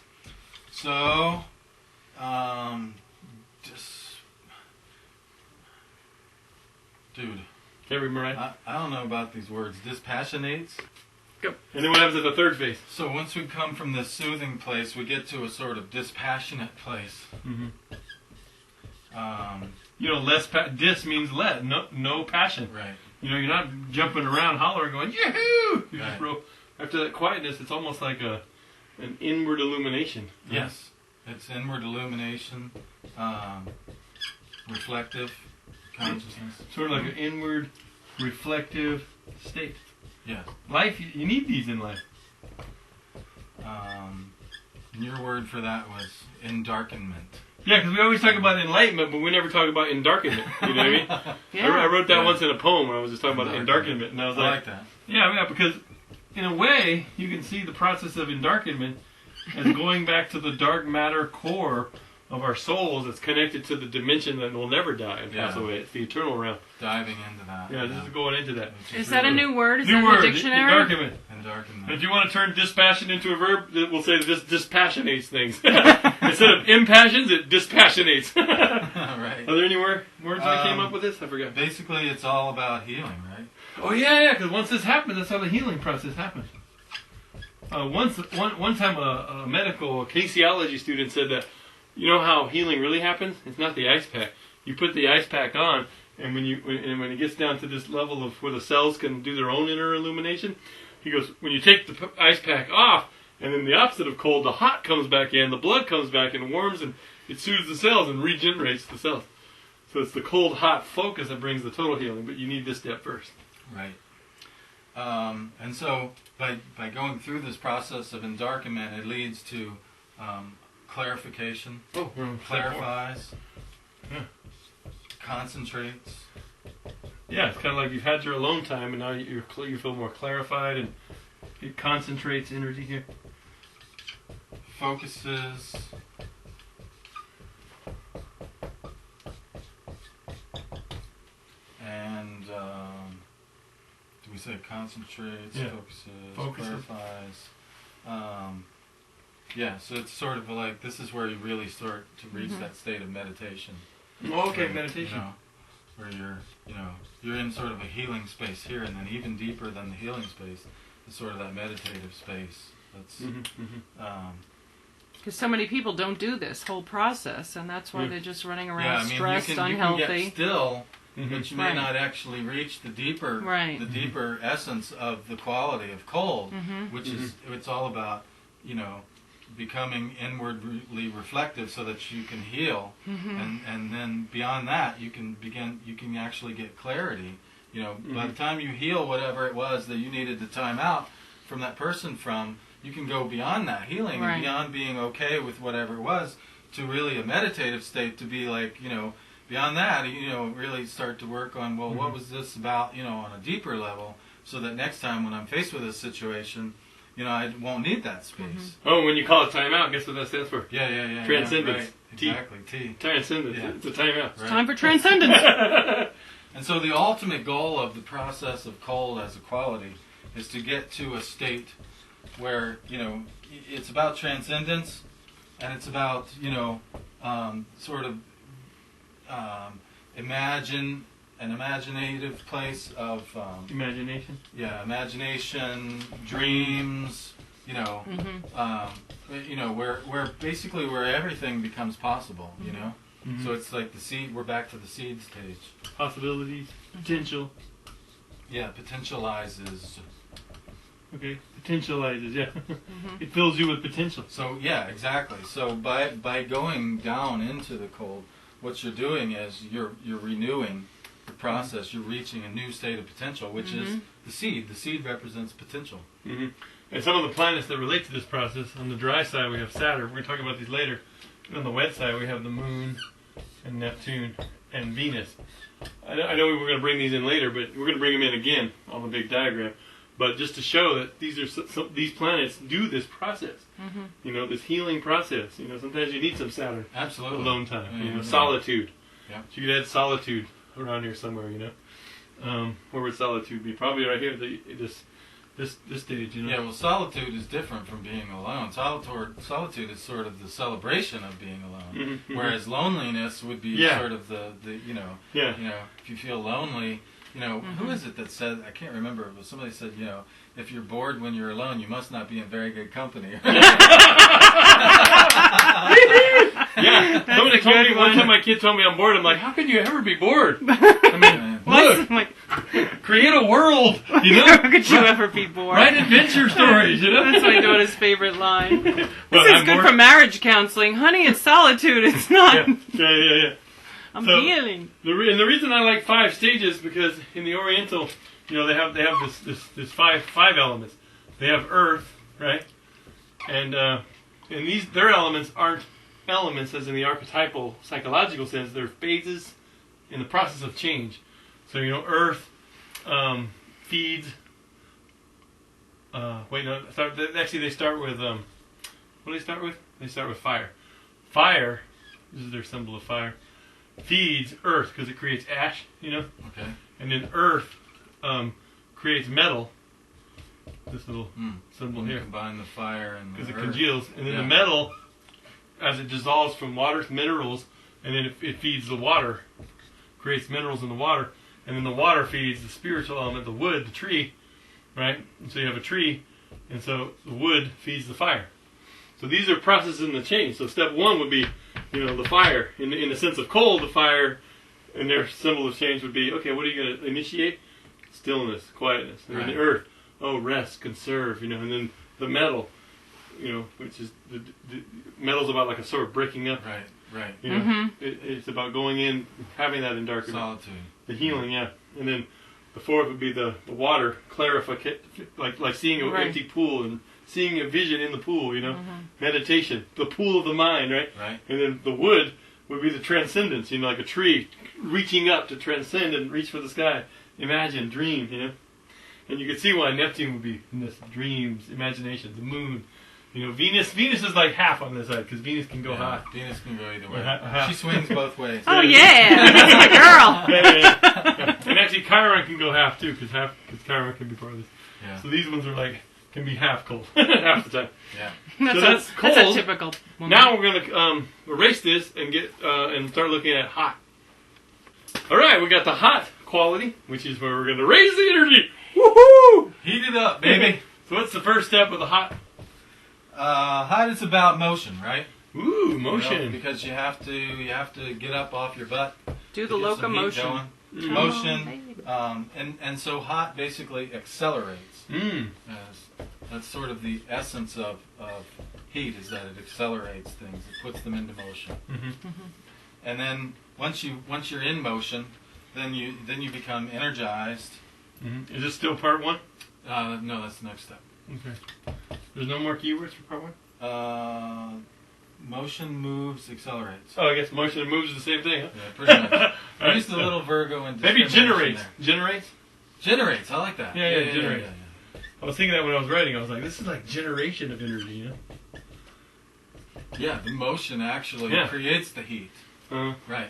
So, dude. Can't read right? I don't know about these words. Dispassionates. Go. And then what happens at the third phase? So once we come from this soothing place, we get to a sort of dispassionate place. Dis means let, no passion. Right. You're not jumping around, hollering, going, yahoo! You Right. just roll. After that quietness, it's almost like an inward illumination. Yes. It's inward illumination, reflective consciousness. Sort of like an inward, reflective state. Yeah. Life, you need these in life. And your word for that was endarkenment. Yeah, because we always talk about enlightenment, but we never talk about endarkenment. You know what I mean? Yeah. I wrote that once in a poem where I was just talking about endarkenment, and I was I like that. yeah, because in a way, you can see the process of endarkenment as going back to the dark matter core of our souls that's connected to the dimension that will never die and pass away. It's the eternal realm. Diving into that. Yeah, this is going into that. Is that a new word? Is New that word, in the dictionary? endarkenment. Endarkenment. If you want to turn dispassion into a verb, we'll say this dispassionates things. Instead of impassions, it dispassionates. Right. Are there any words that came up with this? I forgot. Basically, it's all about healing, right? Oh yeah, because once this happens, that's how the healing process happens. One time a medical kinesiology student said that, you know how healing really happens? It's not the ice pack. You put the ice pack on, and when it gets down to this level of where the cells can do their own inner illumination, he goes, when you take the ice pack off, and then the opposite of cold, the hot comes back in, the blood comes back and warms, and it soothes the cells and regenerates the cells. So it's the cold-hot focus that brings the total healing, but you need this step first. Right. And so by going through this process of endarkenment, it leads to clarification, clarifies, concentrates. Yeah, it's kind of like you've had your alone time, and now you feel more clarified, and it concentrates energy here. Focuses. And do we say concentrates, focuses, clarifies? Yeah, so it's sort of like this is where you really start to reach that state of meditation. Okay, meditation. Where you're in sort of a healing space here, and then even deeper than the healing space is sort of that meditative space. That's because so many people don't do this whole process, and that's why they're just running around stressed, you unhealthy. can get still, but you may not actually reach the deeper, deeper essence of the quality of cold, which is it's all about becoming inwardly reflective so that you can heal, and then beyond that you can actually get clarity. By the time you heal whatever it was that you needed to time out from that person you can go beyond that healing and beyond being okay with whatever it was to really a meditative state, to be like, beyond that, really start to work on, well, what was this about, on a deeper level, so that next time when I'm faced with this situation, I won't need that space. Oh, when you call it timeout, guess what that stands for? Yeah. Transcendence. Right. Exactly. T. Transcendence. Yeah. It's a timeout. It's time for transcendence. And so the ultimate goal of the process of cold as a quality is to get to a state where, it's about transcendence, and it's about, sort of imagine an imaginative place of imagination. Yeah, imagination, dreams. Where basically where everything becomes possible. So it's like the seed. We're back to the seed stage. Possibilities, potential. Yeah, potentializes. Okay, potentializes. Yeah, it fills you with potential. So yeah, exactly. So by going down into the cold, what you're doing is you're renewing the process. You're reaching a new state of potential, which is the seed. The seed represents potential. And some of the planets that relate to this process, on the dry side we have Saturn. We're going to talk about these later. And on the wet side we have the Moon and Neptune and Venus. I know we were going to bring these in later, but we're going to bring them in again on the big diagram. But just to show that these planets do this process. This healing process. Sometimes you need some Saturn. Absolutely. Alone time. Solitude. Yeah. So you could add solitude around here somewhere. Where would solitude be? Probably right here. This stage. Yeah. Well, solitude is different from being alone. Solitude is sort of the celebration of being alone. Whereas loneliness would be sort of the if you feel lonely. Who is it that said, I can't remember, but somebody said, if you're bored when you're alone, you must not be in very good company. Yeah. Somebody told me, one time my kid told me I'm bored, I'm like, how could you ever be bored? I mean, look, create a world, How could you ever be bored? Write adventure stories, That's my daughter's favorite line. Well, this is good for marriage counseling. Honey, it's solitude, it's not. Yeah. I'm healing. And the reason I like 5 stages, because in the Oriental, they have this five elements. They have Earth, right? And their elements aren't elements as in the archetypal psychological sense. They're phases in the process of change. So Earth feeds. Actually, they start with what do they start with? They start with fire. Fire this is their symbol of fire, feeds earth because it creates ash, Okay. and then earth creates metal. This little symbol When you here, combine the fire and the because it earth. congeals, and then the metal, as it dissolves from water, minerals, and then it feeds the water, creates minerals in the water, and then the water feeds the spiritual element, the wood, the tree, right? And so you have a tree, and so the wood feeds the fire. So these are processes in the chain. So step one would be, the fire. In the sense of coal, the fire, and their symbol of change would be, okay, what are you going to initiate? Stillness, quietness. And then the earth, rest, conserve, and then the metal, which is the metal's about like a sort of breaking up. Right. It's about going in, having that in darkness. Solitude. The healing, yeah. And then the fourth would be the water, clarification, like seeing an empty pool and seeing a vision in the pool, meditation, the pool of the mind, right? Right. And then the wood would be the transcendence, like a tree reaching up to transcend and reach for the sky. Imagine, dream, And you can see why Neptune would be in this dreams, imagination, the moon. Venus is like half on this side because Venus can go high. Venus can go either way. Half. She swings both ways. Oh yeah, that's my girl. Yeah. And actually, Chiron can go half too because Chiron can be part of this. Yeah. So these ones are can be half cold half the time. Yeah. That's a typical woman. Now we're gonna erase this and get and start looking at hot. All right, we got the hot quality, which is where we're gonna raise the energy. Woohoo! Heat it up, baby. So what's the first step of the hot? Hot is about motion, right? Ooh, motion. Because you have to get up off your butt. Do the locomotion. Motion. And so hot basically accelerates. That's sort of the essence of heat, is that it accelerates things. It puts them into motion. And then once you're in motion, then you become energized. Is this still part one? No, that's the next step. Okay. There's no more keywords for part one? Motion, moves, accelerates. Oh, I guess motion and moves is the same thing, huh? Yeah, pretty much. I Right, used a little Virgo and maybe discrimination generates. there. Generates? Generates, I like that. Yeah, generates. I was thinking that when I was writing. I was like, this is like generation of energy, Yeah, the motion actually creates the heat. Right.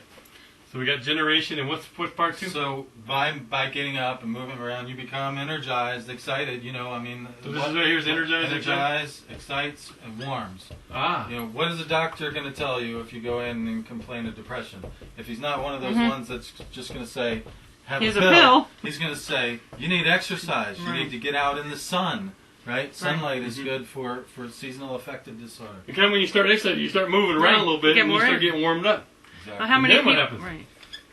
So we got generation, and what's part two? So by getting up and moving around, you become energized, excited. So this is right here's energized, excites, and warms. Ah. What is a doctor going to tell you if you go in and complain of depression? If he's not one of those ones that's just going to say, have Here's a a pill. He's going to say, you need exercise. You need to get out in the sun. Right? Sunlight is good for seasonal affective disorder. And kind of when you start exercising, you start moving around a little bit, and you start getting warmed up. Exactly. How many then what people? happens? Right.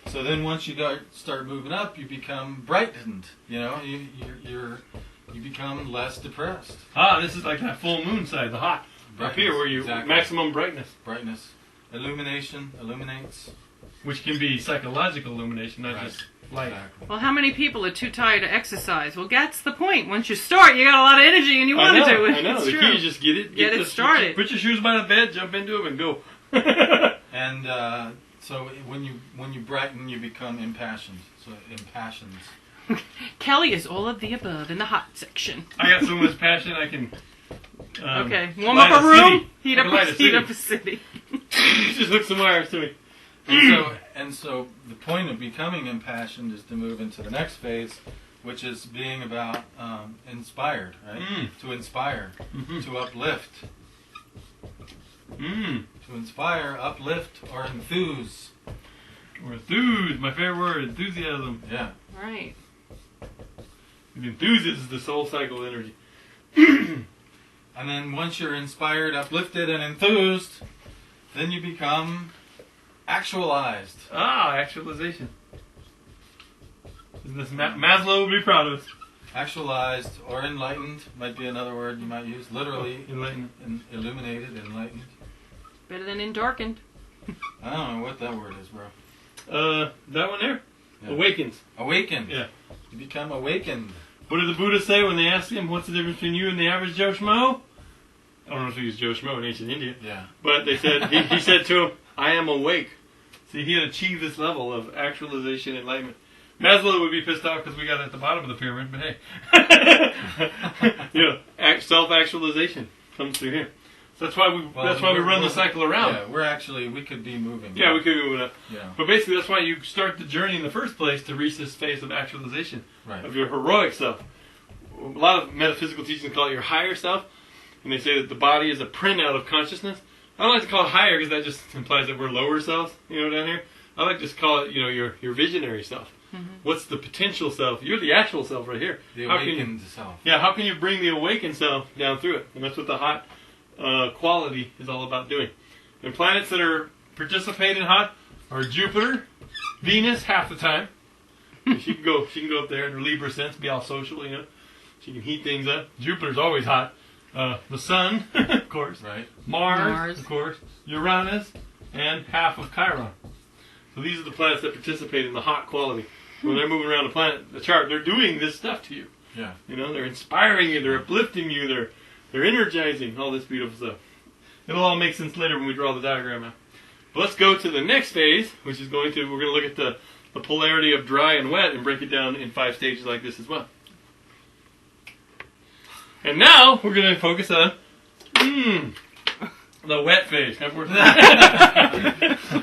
So then once you start moving up, you become brightened. You become less depressed. Ah, this is like that full moon side, the hot. Up here where you maximum brightness. Brightness. Illumination illuminates. Which can be psychological illumination, not just light. Exactly. Well, how many people are too tired to exercise? Well, that's the point. Once you start, you got a lot of energy and you want to do it. I know. It's The true. key is just get it started. Put your shoes by the bed, jump into them, and go. And so when you brighten, you become impassioned. So impassions. Kelly is all of the above in the hot section. I got so much passion I can. Okay, warm up a room, heat up a city. Just hook some wires to me. And so the point of becoming impassioned is to move into the next phase, which is being about inspired, right? To inspire, to uplift. To inspire, uplift, or enthuse. Or enthuse, my favorite word, enthusiasm. Yeah. Right. And enthusiasm is the soul cycle energy. And then once you're inspired, uplifted, and enthused, then you become actualized. Ah, actualization. Isn't this Maslow would be proud of us. Actualized or enlightened might be another word you might use. Literally, enlightened. Illuminated, enlightened. Better than in darkened. I don't know what that word is, bro. That one there? Yeah. Awakens. Awakened. Yeah. You become awakened. What did the Buddha say when they asked him, what's the difference between you and the average Joe Schmo? I don't know if he was Joe Schmo in ancient India. Yeah. But they said, he said to him, I am awake. See, he had achieved this level of actualization, enlightenment. Maslow would be pissed off because we got at the bottom of the pyramid, but hey. Self-actualization comes through here. That's why we run the cycle around. Yeah, we could be moving. Yeah, we could be moving up. Yeah. But basically, that's why you start the journey in the first place to reach this phase of actualization Right. of your heroic self. A lot of metaphysical teachings call it your higher self, and they say that the body is a printout of consciousness. I don't like to call it higher because that just implies that we're lower selves, down here. I like to just call it, your visionary self. Mm-hmm. What's the potential self? You're the actual self right here. The awakened self. Yeah, how can you bring the awakened self down through it? And that's what the hot quality is all about doing. And planets that are participating hot are Jupiter, Venus half the time. She can go up there in her Libra sense, be all social, She can heat things up. Jupiter's always hot. The Sun, of course. Right. Mars, of course. Uranus, and half of Chiron. So these are the planets that participate in the hot quality. When they're moving around the chart, they're doing this stuff to you. Yeah. They're inspiring you, they're uplifting you, they're energizing, all this beautiful stuff. It'll all make sense later when we draw the diagram out. But let's go to the next phase, which is we're going to look at the polarity of dry and wet and break it down in 5 stages like this as well. And now we're going to focus on the wet phase. All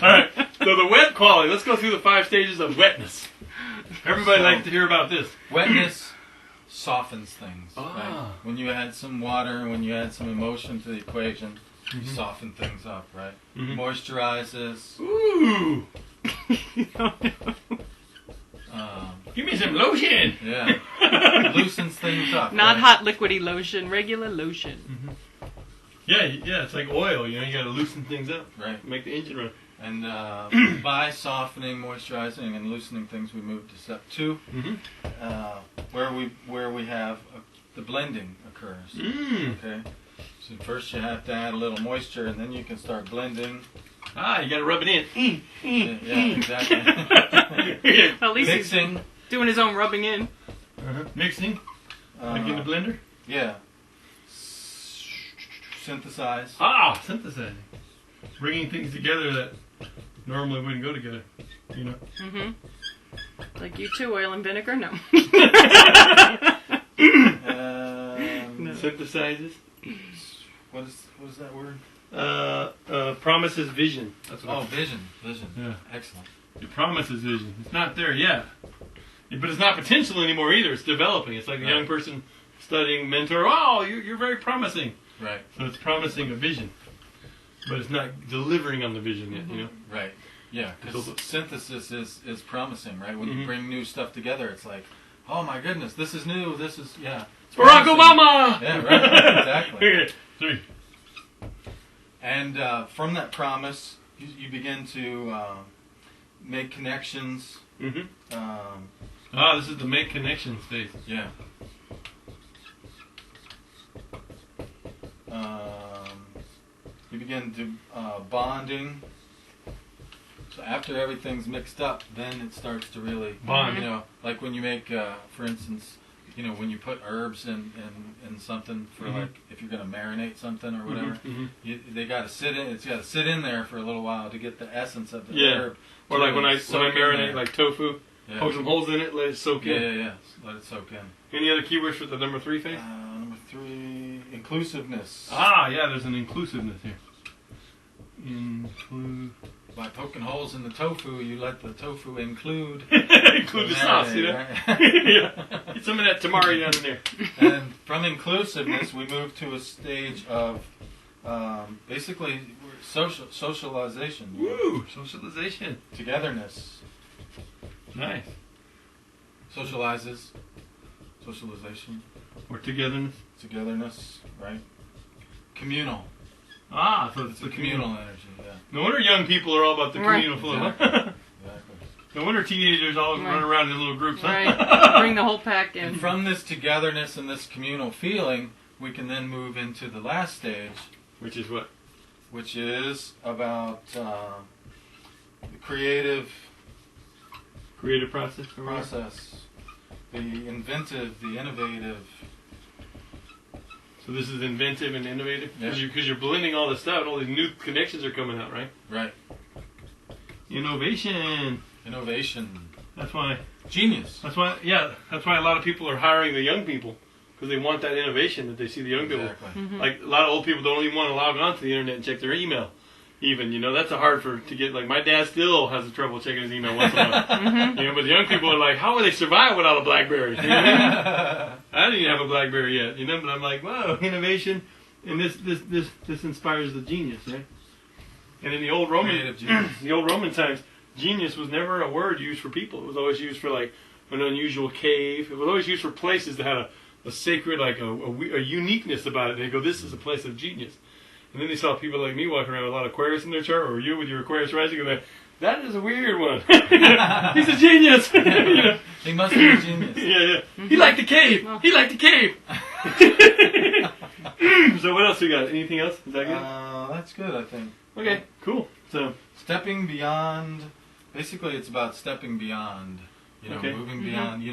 right. So the wet quality. Let's go through the 5 stages of wetness. Everybody likes to hear about this. Wetness softens things. Ah. Right? When you add some water, when you add some emotion to the equation, you soften things up, right? Mm-hmm. Moisturizes. Ooh. Give me some lotion. Yeah. Loosens things up. Not right? hot liquidy lotion, regular lotion. Mm-hmm. Yeah, it's like oil, you got to loosen things up. Right. Make the engine run. And by softening, moisturizing, and loosening things, we move to step 2, where we have the blending occurs. Okay. So first you have to add a little moisture, and then you can start blending. You got to rub it in. Yeah, exactly. Well, at least Mixing. he's doing his own rubbing in. Mixing. Like in the blender. Yeah. Synthesize. Synthesizing. Bringing things together that normally wouldn't go together. Mm-hmm. Like you too, oil and vinegar? No. Synthesizes. What is that word? Promises vision. That's what vision. Yeah. Excellent. It promises vision. It's not there yet. But it's not potential anymore either. It's developing. It's like a young person studying mentor. Oh, you're very promising. Right. So it's promising a vision. But it's not delivering on the vision yet, Right. Yeah, because synthesis is promising, right? When you bring new stuff together, it's like, oh my goodness, this is new, this is, Barack Obama! Yeah, right, exactly. Okay, 3. And from that promise, you begin to make connections. This is the make connections phase. Yeah. You begin to bonding. So after everything's mixed up, then it starts to really bond. Like when you make, for instance, when you put herbs in something for like if you're going to marinate something or whatever, they got to sit in. It's got to sit in there for a little while to get the essence of the herb. Or like when I marinate like tofu, poke some holes in it, let it soak in. Yeah. Let it soak in. Any other keywords for the number 3 phase? Number 3, inclusiveness. There's an inclusiveness here. By poking holes in the tofu, you let the tofu include the sauce, Right? Get some of that tamari down in there. And from inclusiveness, we move to a stage of basically socialization. Woo! Socialization. Togetherness. Nice. Socialization. Or togetherness. Togetherness, right? Communal. So it's the communal energy, No wonder young people are all about the communal flow. Exactly. No wonder teenagers always run around in little groups. Right. Bring the whole pack in. And from this togetherness and this communal feeling, we can then move into the last stage. Which is what? Which is about the creative process. The inventive, the innovative. So this is inventive and innovative? Yeah. Because you're blending all this stuff, all these new connections are coming out, right? Right. Innovation. Innovation. That's why. Genius. That's why a lot of people are hiring the young people. because they want that innovation that they see the young people. Exactly. Like a lot of old people don't even want to log on to the internet and check their email. Even, that's a hard to get. Like my dad still has the trouble checking his email once in a while. But the young people are like, how will they survive without a BlackBerry? You know what I mean? I didn't even have a BlackBerry yet, but I'm like, whoa, innovation, and this inspires the genius, right? And in the old Roman times, genius was never a word used for people. It was always used for like an unusual cave. It was always used for places that had a sacred, like a uniqueness about it. They go, this is a place of genius. And then they saw people like me walking around with a lot of Aquarius in their chart, or you with your Aquarius rising, and they're, that is a weird one. He's a genius. He must be a genius. Yeah. He liked the cave. He liked the cave. So what else we got? Anything else? Is that good? That's good, I think. Okay, cool. So stepping beyond. Basically, it's about stepping beyond. Moving beyond.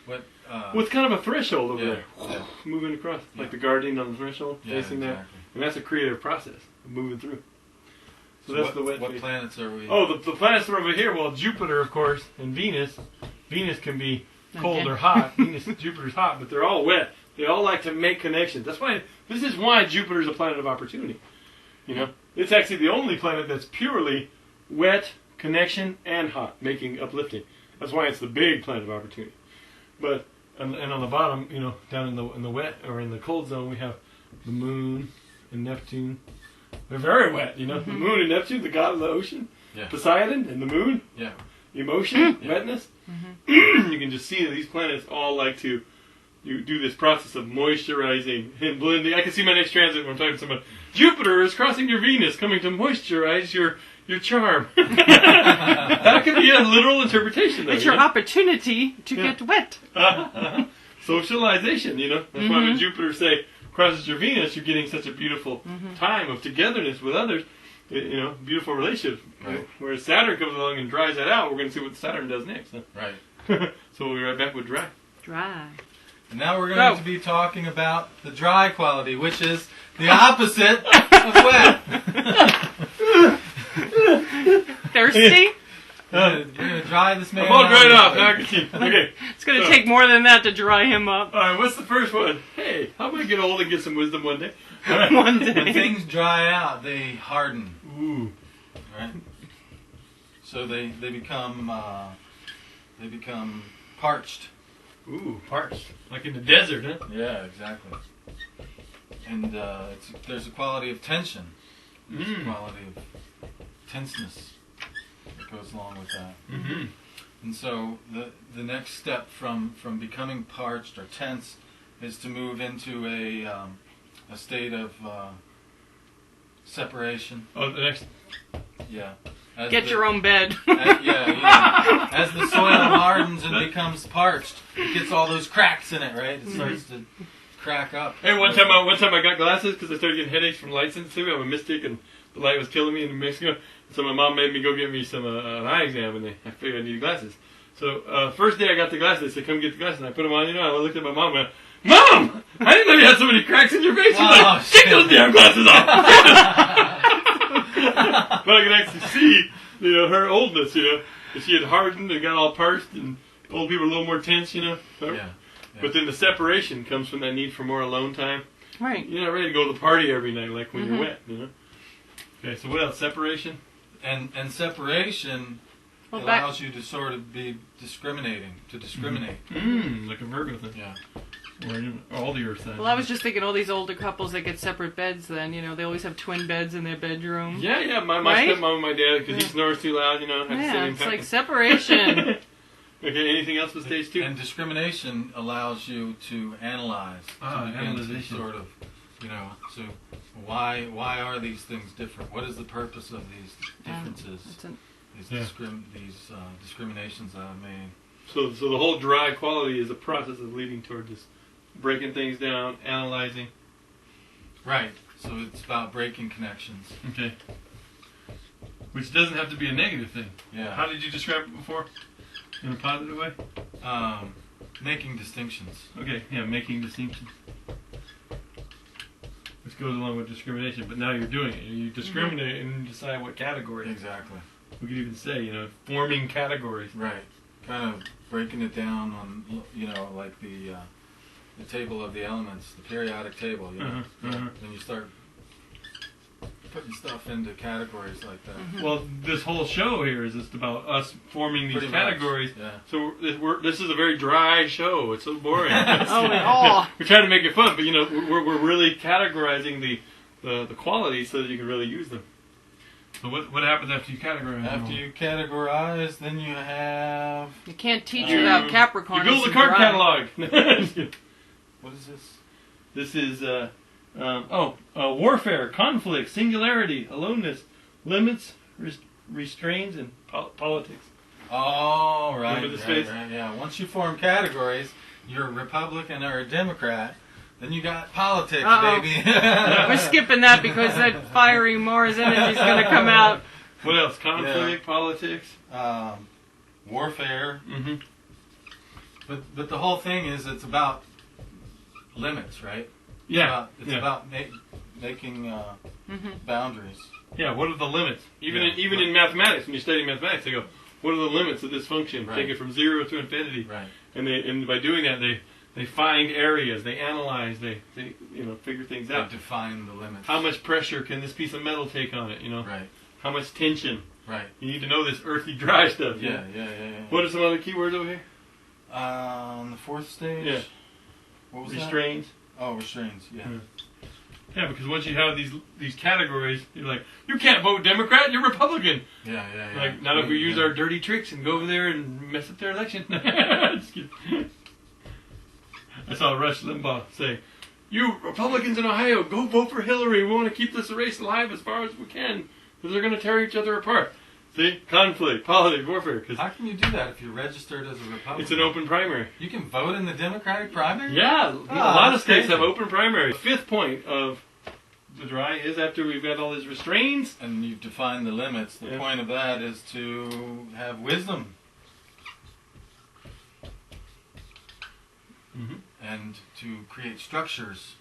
What. Well, it's kind of a threshold over there. Yeah. Moving across, like the guardian on the threshold, facing exactly. that. And that's a creative process of moving through. So that's the wet What phase. planets are we? Oh, the planets are over here. Well, Jupiter, of course, and Venus. Venus can be cold or hot. Jupiter's hot, but they're all wet. They all like to make connections. This is why Jupiter's a planet of opportunity. It's actually the only planet that's purely wet, connection, and hot, making uplifting. That's why it's the big planet of opportunity. But and on the bottom, down in the wet or in the cold zone, we have the Moon and Neptune. They're very wet, The Moon and Neptune, the god of the ocean. Yeah. Poseidon and the Moon. Yeah. Emotion, wetness. You can just see that these planets all like to do this process of moisturizing and blending. I can see my next transit when I'm talking to someone. Jupiter is crossing your Venus, coming to moisturize your charm. That could be a literal interpretation, though. It's your opportunity to get wet. Socialization, That's why when Jupiter, say, crosses your Venus, you're getting such a beautiful time of togetherness with others. Beautiful relationships. Right. Whereas Saturn comes along and dries that out, we're going to see what Saturn does next. Huh? Right. So we'll be right back with dry. Dry. And now we're going to be talking about the dry quality, which is the opposite of wet. Thirsty? We're going to dry this man I'm all out. dried off. Now I can see. Okay. It's going to take more than that to dry him up. All right, what's the first one? Hey, how about I get old and get some wisdom one day? One day. When things dry out, they harden. Ooh. Right? So they become parched. Ooh, parched. Like in the desert, huh? Yeah, exactly. And there's a quality of tension. There's a quality of tenseness that goes along with that. Mm-hmm. And so the next step from becoming parched or tense is to move into a state of separation. Oh, the next. Yeah. Get your own bed. As the soil hardens and becomes parched, it gets all those cracks in it, right? It starts to crack up. Hey, one time I got glasses because I started getting headaches from light sensitivity. I'm a mystic, and the light was killing me in Mexico. So my mom made me go get me some an eye exam, and I figured I needed glasses. So first day I got the glasses, they said, come get the glasses, and I put them on. I looked at my mom and went, Mom! I didn't know you had so many cracks in your face. She's like, take those damn glasses off! But I could actually see, her oldness, that she had hardened and got all parched, and old people are a little more tense, Yeah. But then the separation comes from that need for more alone time. Right. You're not ready to go to the party every night like when you're wet, Okay, so what else? Separation? And separation allows you to sort of be discriminate. Like a Virgo thing. Yeah. Or all the earth signs. Well, I was just thinking all these older couples that get separate beds then, they always have twin beds in their bedroom. Yeah, my Right? stepmom and my dad, because he snores too loud, It's like separation. Okay, anything else with stage 2? And discrimination allows you to analyze. To begin to analyzation. sort of, so why are these things different? What is the purpose of these differences? These discriminations that I've made. So the whole dry quality is a process of leading toward this breaking things down, analyzing. Right. So it's about breaking connections. Okay. Which doesn't have to be a negative thing. Yeah. How did you describe it before? In a positive way? Making distinctions. Okay, yeah, making distinctions. Which goes along with discrimination, but now you're doing it. You discriminate and you decide what category. Exactly. We could even say, forming categories. Right. Kind of breaking it down on, like the table of the elements, the periodic table. You know, when you start putting stuff into categories like that. Well, this whole show here is just about us forming these Pretty categories. much, yeah. So this is a very dry show. It's so boring. Oh. We're trying to make it fun, but we're really categorizing the qualities so that you can really use them. So what happens after you categorize? After you categorize, then you have... You can't teach without Capricorn. You build a card catalog. What is this? This is warfare, conflict, singularity, aloneness, limits, restraints, and politics. Oh, right. Remember the space? Right, yeah. Once you form categories, you're a Republican or a Democrat. Then you got politics, baby. We're skipping that because that fiery Mars energy is going to come out. What else? Conflict, politics, warfare. Mm-hmm. But the whole thing is it's about limits, right? Yeah. It's about making boundaries. Yeah. What are the limits? Even in mathematics, when you're studying mathematics, they go, "What are the limits of this function?" Right. Take it from 0 to infinity. Right. And by doing that, they find areas, they analyze, they figure things out. They define the limits. How much pressure can this piece of metal take on it? Right. How much tension? Right. You need to know this earthy, dry stuff. Yeah. What are some other keywords over here? On the fourth stage. Yeah. What was Restraints. that? Oh, restraints. Yeah. Yeah, because once you have these categories, you're like, you can't vote Democrat, you're Republican. Yeah. Like, not if we use our dirty tricks and go over there and mess up their election. Just kidding. I saw Rush Limbaugh say, "You Republicans in Ohio, go vote for Hillary. We want to keep this race alive as far as we can, because they're going to tear each other apart." See? Conflict, politics, warfare. How can you do that if you're registered as a Republican? It's an open primary. You can vote in the Democratic primary? Yeah, a lot of states have open primaries. The fifth point of the dry is after we've got all these restraints. And you've defined the limits. The point of that is to have wisdom. Mm-hmm. And to create structures,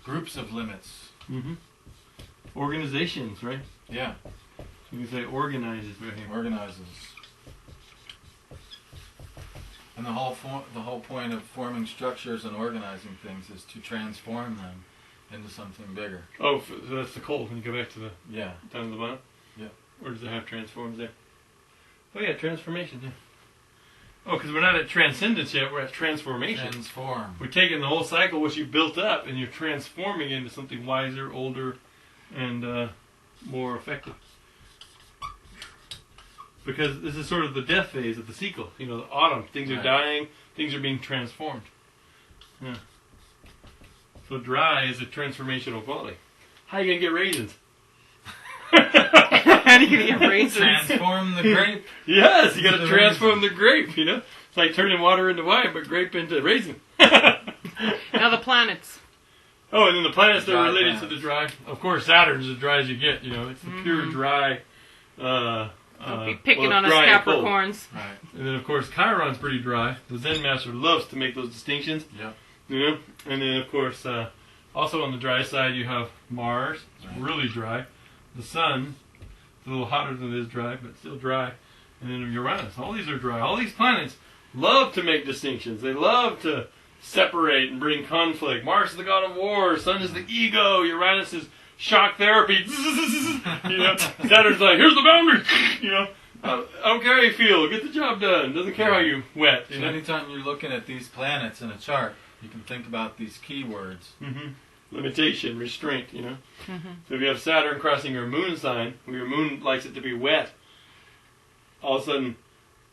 groups of limits. Mm-hmm. Organizations, right? Yeah. So you can say organizes right here. Organizes. And the whole point of forming structures and organizing things is to transform them into something bigger. Oh, so that's the cold when you go back to the down to the bottom? Yeah. Or does it have transforms there? Oh yeah, transformation, yeah. Oh, because we're not at transcendence yet, we're at transformation. Transform. We're taking the whole cycle, which you built up, and you're transforming into something wiser, older, and more effective. Because this is sort of the death phase of the cycle. The autumn. Things are dying, things are being transformed. Yeah. So dry is a transformational quality. How are you going to get raisins? How do you get raisins? Transform the grape. Yes, you got to transform the grape, It's like turning water into wine, but grape into raisin. Now the planets. Oh, and then the planets that are related to the dry. Of course, Saturn's as dry as you get, It's the pure dry. Don't be picking on us Capricorns. Right. And then, of course, Chiron's pretty dry. The Zen master loves to make those distinctions. Yeah. And then, of course, also on the dry side, you have Mars. It's really dry. The Sun, it's a little hotter than it is dry, but still dry. And then Uranus. All these are dry. All these planets love to make distinctions. They love to separate and bring conflict. Mars is the god of war. Sun is the ego. Uranus is shock therapy. Saturn's like, here's the boundary. I don't care how you feel. Get the job done. Doesn't care how you wet. So anytime you're looking at these planets in a chart, you can think about these keywords. Mm-hmm. Limitation, restraint, So if you have Saturn crossing your moon sign, where your moon likes it to be wet, all of a sudden,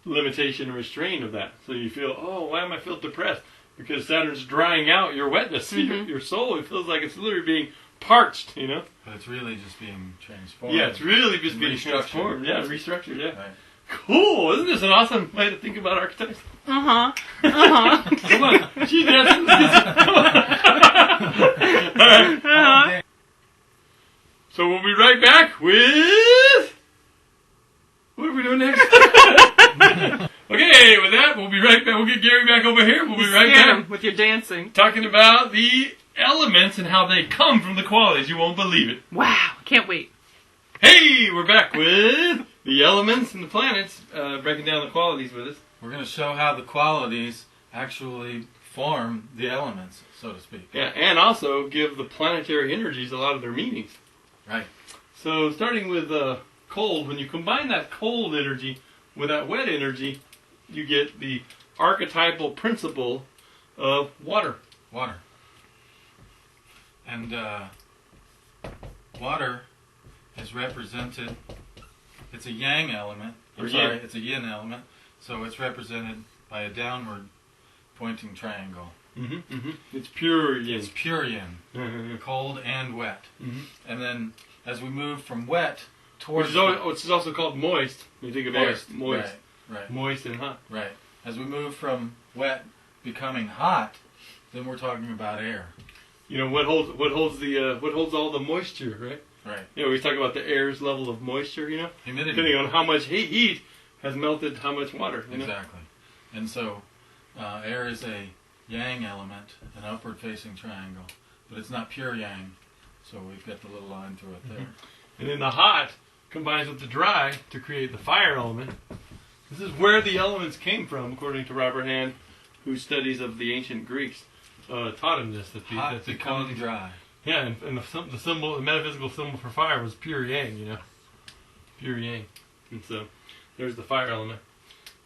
limitation and restraint of that. So you feel, oh, why am I feel depressed? Because Saturn's drying out your wetness. Your soul, it feels like it's literally being parched, But it's really just being transformed. Yeah, it's really just being transformed. Yeah, restructured, yeah. Right. Cool! Isn't this an awesome way to think about archetypes? Come on. She's dancing. Come on. So we'll be right back with... What are we doing next? Okay, with that, we'll be right back. We'll get Gary back over here. We'll be right back. With your dancing. Talking about the elements and how they come from the qualities. You won't believe it. Wow, can't wait. Hey, we're back with the elements and the planets, breaking down the qualities with us. We're going to show how the qualities actually form the elements, so to speak. Yeah, and also give the planetary energies a lot of their meanings. Right. So starting with cold, when you combine that cold energy with that wet energy, you get the archetypal principle of water. Water. And water is represented, it's a yang element, it's a yin element, so it's represented by a downward pointing triangle. It's pure yin. It's pure yin, cold and wet. And then as we move from wet towards... Which is also called moist. When you think of moist. air. Moist. Right. Moist and hot. Right. As we move from wet becoming hot, then we're talking about air. You know, what holds all the moisture, right? Right. You know, we talk about the air's level of moisture, you know? Humidity. Depending on how much heat has melted how much water. You know? Exactly. And so air is a yang element, an upward facing triangle, but it's not pure yang, so we've got the little line through it there. And then the hot combines with the dry to create the fire element. This is where the elements came from, according to Robert Hand, whose studies of the ancient Greeks taught him this. Hot becoming dry. Yeah, and the symbol, the metaphysical symbol for fire was pure yang, you know. Pure yang. And so there's the fire element.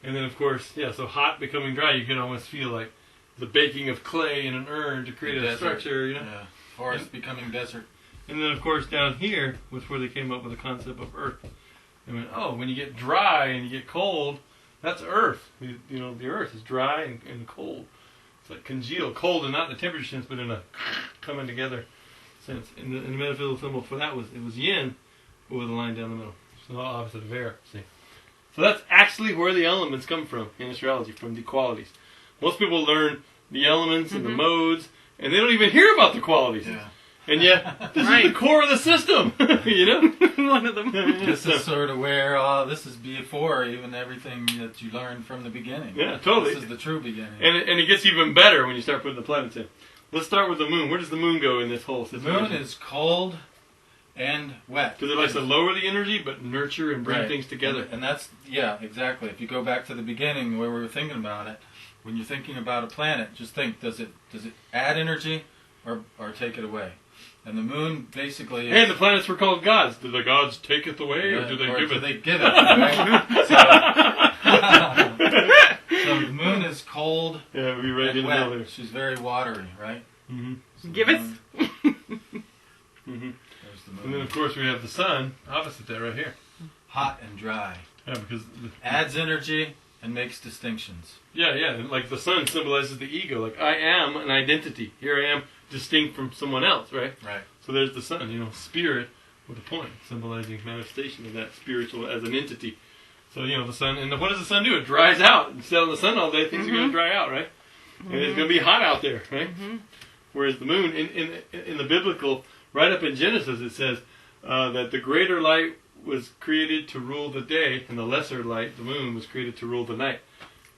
And then, of course, yeah, so hot becoming dry, you can almost feel like the baking of clay in an urn to create a structure, you know. Yeah, forest becoming desert. And then, of course, down here was where they came up with the concept of earth. They went, oh, when you get dry and you get cold, that's earth. You know, the earth is dry and cold. It's like congealed, cold, and not in the temperature sense, but in a coming together sense. And the metaphysical symbol for that was yin, with a line down the middle. So the opposite of air. See. So that's actually where the elements come from in astrology, from the qualities. Most people learn the elements and the modes, and they don't even hear about the qualities. Yeah. And yet, this is the core of the system, you know? One of them. This is sort of where, this is before even everything that you learned from the beginning. Yeah, totally. This is the true beginning. And it gets even better when you start putting the planets in. Let's start with the moon. Where does the moon go in this whole The situation? moon is cold and wet. Because it likes to lower the energy, but nurture and bring things together. And that's, yeah, exactly. If you go back to the beginning where we were thinking about it, when you're thinking about a planet, just think, does it add energy or take it away? And the moon basically is... And the planets were called gods. Do the gods take it away, or do they give it? Do they give it? Right? So the moon is cold. Yeah, we read and in the wet. middle there. She's very watery, right? Mm-hmm. Give it. Mm-hmm. There's the moon. And then, of course, we have the sun, opposite that right here. Hot and dry. Yeah, because... Adds energy and makes distinctions. Yeah, and like the sun symbolizes the ego. Like, I am an identity. Here I am, distinct from someone else, right? Right. So there's the sun, you know, spirit with a point, symbolizing manifestation of that spiritual as an entity. So, you know, the sun, and what does the sun do? It dries out. You sit in the sun all day, things are going to dry out, right? And it's going to be hot out there, right? Whereas the moon, in the biblical, right up in Genesis, it says that the greater light was created to rule the day, and the lesser light, the moon, was created to rule the night.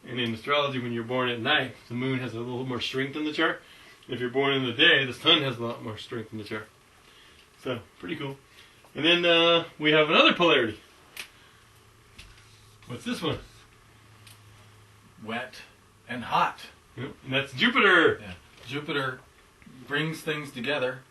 And in astrology, when you're born at night, the moon has a little more strength in the chart. If you're born in the day, the sun has a lot more strength in the chart. So, pretty cool. And then we have another polarity. What's this one? Wet and hot. Yep. And that's Jupiter. Yeah. Jupiter brings things together.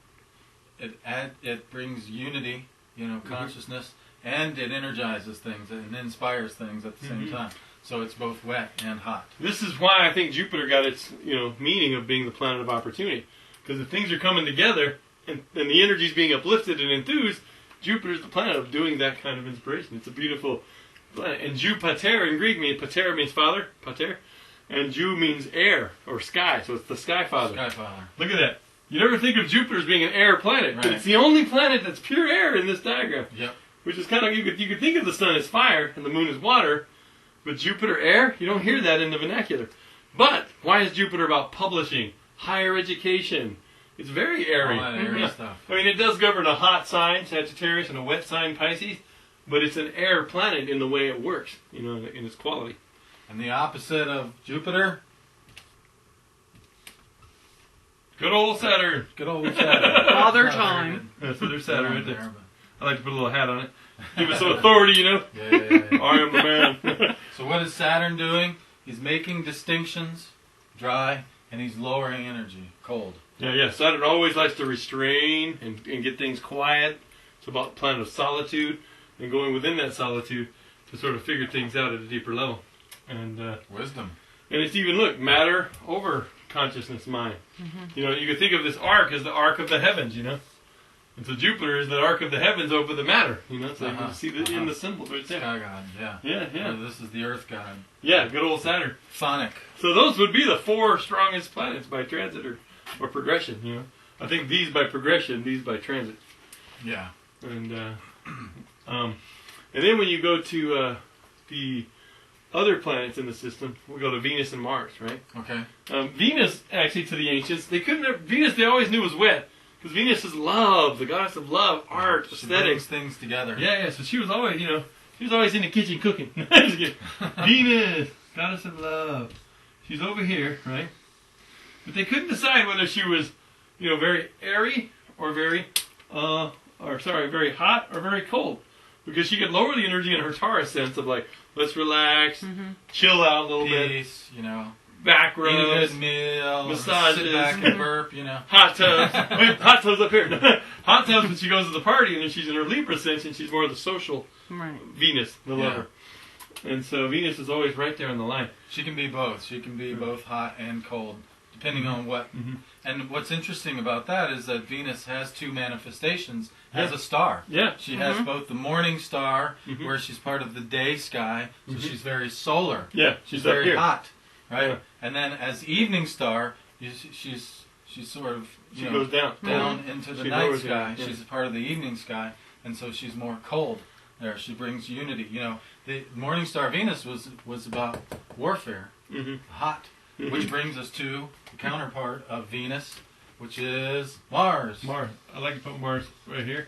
It brings unity, you know, consciousness, and it energizes things and inspires things at the same time. So it's both wet and hot. This is why I think Jupiter got its, you know, meaning of being the planet of opportunity. Because if things are coming together and the energy's being uplifted and enthused, Jupiter's the planet of doing that kind of inspiration. It's a beautiful planet. And Jupiter in Greek means, pater means father, pater, and Ju means air or sky. So it's the sky father. Sky father. Look at that. You never think of Jupiter as being an air planet, but Right. it's the only planet that's pure air in this diagram. Yep. Which is kind of, you could think of the sun as fire and the moon as water, but Jupiter air, you don't hear that in the vernacular. But why is Jupiter about publishing, higher education? It's very airy. All that airy stuff. I mean, it does govern a hot sign, Sagittarius, and a wet sign, Pisces, but it's an air planet in the way it works, you know, in its quality. And the opposite of Jupiter? Good old Saturn. Good old Saturn. Father time. That's what their Saturn right there. there. I like to put a little hat on it. Give it some authority, you know. Yeah. I am the man. So what is Saturn doing? He's making distinctions, dry, and he's lowering energy, cold. Yeah. Saturn always likes to restrain and get things quiet. It's about the planet of solitude and going within that solitude to sort of figure things out at a deeper level. And wisdom. And it's even, look, matter over consciousness mind. You know, you can think of this arc as the arc of the heavens, you know. And so Jupiter is the arc of the heavens over the matter, you know. So you can see that in the symbol right there. Sky god, yeah. Yeah. This is the Earth god. Yeah, good old Saturn. Phonic. So those would be the 4 strongest planets by transit or progression, you know. I think these by progression, these by transit. Yeah. And then when you go to the other planets in the system, we go to Venus and Mars, right? Okay. Venus, actually, to the ancients, Venus they always knew was wet. Because Venus is love, the goddess of love, art, she aesthetics. brings things together. Yeah, so she was always, you know, in the kitchen cooking. Venus, goddess of love. She's over here, right? But they couldn't decide whether she was, you know, very airy or very hot or very cold. Because she could lower the energy in her Taurus sense of like, let's relax, chill out a little bit. Peace, you know. Back Eat a rubs, good meal, massages, sit back and burp, you know. hot tubs. Wait, hot tubs up here. Hot tubs when she goes to the party, and then she's in her Libra sense, and she's more the social Venus, the lover. And so Venus is always right there on the line. She can be both. She can be both hot and cold, depending on what. And what's interesting about that is that Venus has 2 manifestations as a star. Yeah. She has both the morning star, where she's part of the day sky, so she's very solar. Yeah, She's up very here. hot, right? Yeah. And then as evening star, she's sort of She goes down. down into the She night lowers sky. it, yeah. She's a part of the evening sky, and so she's more cold. There, she brings unity. You know, the morning star Venus was about warfare, hot, which brings us to the counterpart of Venus, which is Mars. Mars. I like to put Mars right here.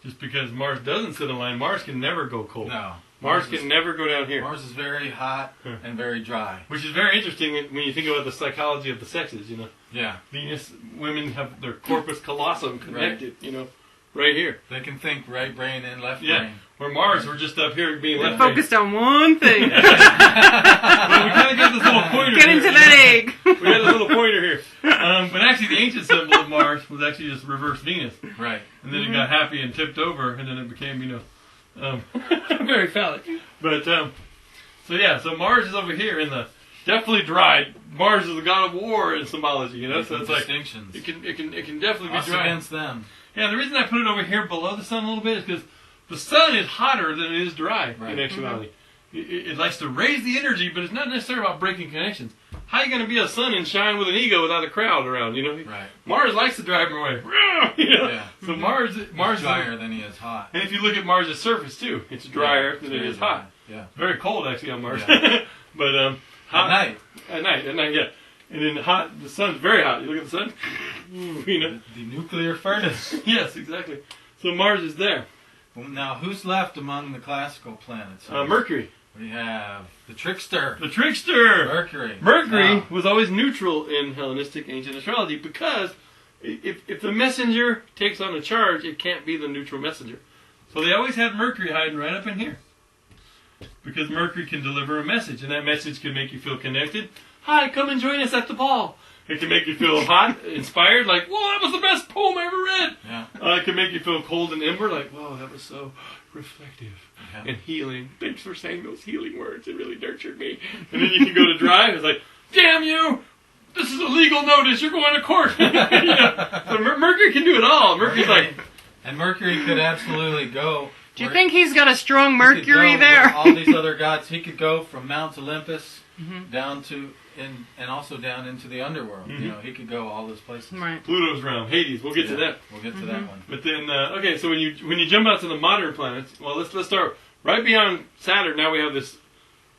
Just because Mars doesn't sit in line, Mars can never go cold. No. Mars can never go down here. Mars is very hot and very dry. Which is very interesting when you think about the psychology of the sexes, you know. Yeah. Venus, women have their corpus callosum connected, you know, right here. They can think right brain and left Yeah. brain. Where Mars, we're just up here being left Focused on one thing. Well, we kind of got this little pointer Get into that egg. We got a little pointer here. But actually the ancient symbol of Mars was actually just reverse Venus. Right. And then it got happy and tipped over, and then it became, you know, very phallic. But, so Mars is over here in the, definitely dry. Mars is the god of war in symbology, you know, so it's like, distinctions. it can definitely Us be dry. against them. Yeah, the reason I put it over here below the sun a little bit is because the sun is hotter than it is dry in actuality. It likes to raise the energy, but it's not necessarily about breaking connections. How are you going to be a sun and shine with an ego without a crowd around, you know? Right. Mars likes to drive him away. You know? Yeah. So Mars He's is drier than he is hot. And if you look at Mars' surface too, it's drier than it very is hot. dry. Yeah. Very cold actually on Mars. Yeah. But hot At night. At night, yeah. And then hot, the sun's very hot. You look at the sun, you know. The nuclear furnace. Yes, exactly. So Mars is there. Well, now, who's left among the classical planets? Mercury. We have the trickster. The trickster. Mercury. Mercury Now, was always neutral in Hellenistic ancient astrology because if the messenger takes on a charge, it can't be the neutral messenger. So they always had Mercury hiding right up in here. Because Mercury can deliver a message, and that message can make you feel connected. Hi, come and join us at the ball. It can make you feel hot, inspired, like, whoa, that was the best poem I ever read. Yeah. It can make you feel cold and ember, like, whoa, that was so reflective Yeah. and healing. Thanks for saying those healing words. It really nurtured me. And then you can go to drive. It's like, damn you! This is a legal notice. You're going to court. You know? So Mercury can do it all. Mercury's like, And Mercury could absolutely go. Do you think he's got a strong he could Mercury go there? with all these other gods. He could go from Mount Olympus down to, and also down into the underworld. You know, he could go all those places. Right. Pluto's realm, Hades. We'll get to that. We'll get to that one. But then, okay, so when you jump out to the modern planets, well, let's start right beyond Saturn. Now we have this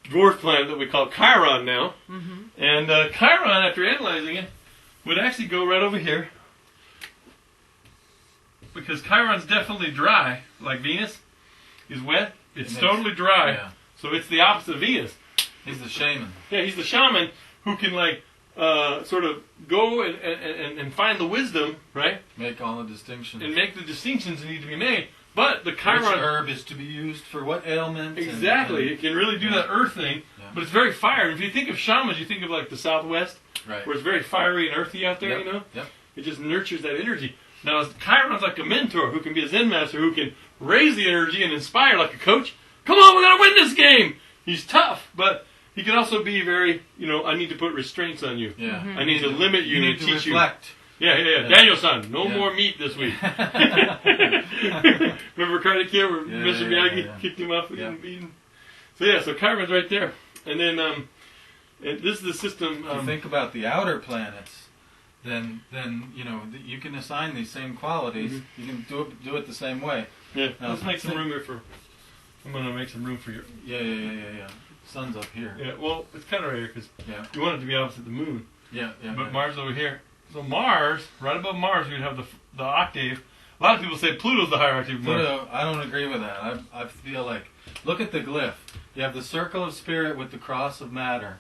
dwarf planet that we call Chiron now. And Chiron, after analyzing it, would actually go right over here. Because Chiron's definitely dry, like Venus is wet. It's totally dry. Yeah. So it's the opposite of Venus. He's the shaman. Yeah, he's the shaman who can sort of go and find the wisdom, right? Make all the distinctions. And make the distinctions that need to be made. But the Which Chiron... herb is to be used for what ailment? Exactly. It can really do that earth thing, but it's very fire. If you think of shamans, you think of like the Southwest, right, where it's very fiery and earthy out there, you know? Yep. It just nurtures that energy. Now, Chiron's like a mentor who can be a Zen master who can raise the energy and inspire like a coach. Come on, we gotta win this game! He's tough, but he can also be very, I need to put restraints on you. Yeah. I need to limit you and to teach reflect. you. Yeah. Daniel-san, no more meat this week. Remember Karate Kid where Mr. Miyagi kicked him off and beaten? So Chiron's right there. And then, and this is the system. If you think about the outer planets, then you can assign these same qualities. Mm-hmm. You can do it the same way. Yeah. Let's make some room here for... I'm going to make some room for you. Yeah. Sun's up here. Yeah, well, it's kind of right here because you want it to be opposite the moon. Yeah. But Mars over here. So Mars, right above Mars, we'd have the octave. A lot of people say Pluto's the higher octave of Mars. Pluto, I don't agree with that. I feel like, look at the glyph. You have the circle of spirit with the cross of matter,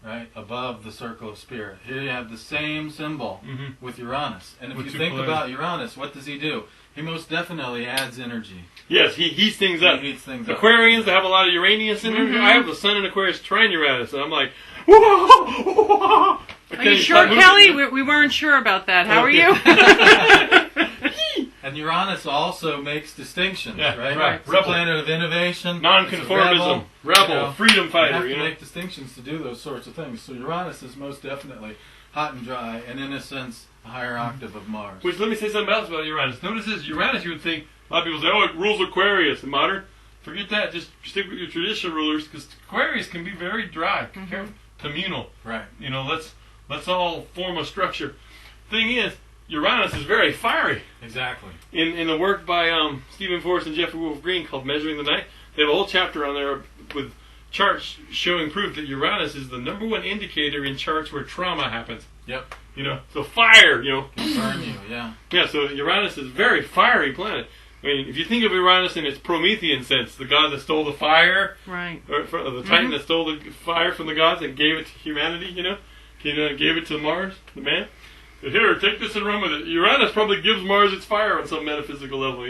right, above the circle of spirit. Here you have the same symbol with Uranus. And if you think about Uranus, what does he do? He most definitely adds energy. Yes, he heats things up. He heats things Aquarians, they have a lot of Uranus in them. I have the Sun in Aquarius trine Uranus, and I'm like, whoa! Are you sure, Kelly? We weren't sure about that. How are you? And Uranus also makes distinctions, right? Right. It's a planet of innovation, nonconformism, rebel, freedom fighter. You have to make distinctions to do those sorts of things. So Uranus is most definitely hot and dry, and in a sense, a higher octave of Mars. Which, let me say something else about Uranus. Notice this, Uranus, you would think, a lot of people say, oh, it rules Aquarius. In modern, forget that. Just stick with your traditional rulers, because Aquarius can be very dry, communal. Right. Let's all form a structure. Thing is, Uranus is very fiery. Exactly. In the work by Stephen Forrest and Jeffrey Wolf Green called Measuring the Night, they have a whole chapter on there with charts showing proof that Uranus is the #1 indicator in charts where trauma happens. Yep. So fire, Can burn you, yeah. Yeah, so Uranus is a very fiery planet. I mean, if you think of Uranus in its Promethean sense, the god that stole the fire, right, or the Titan that stole the fire from the gods and gave it to humanity, gave it to Mars, the man. Said, here, take this and run with it. Uranus probably gives Mars its fire on some metaphysical level,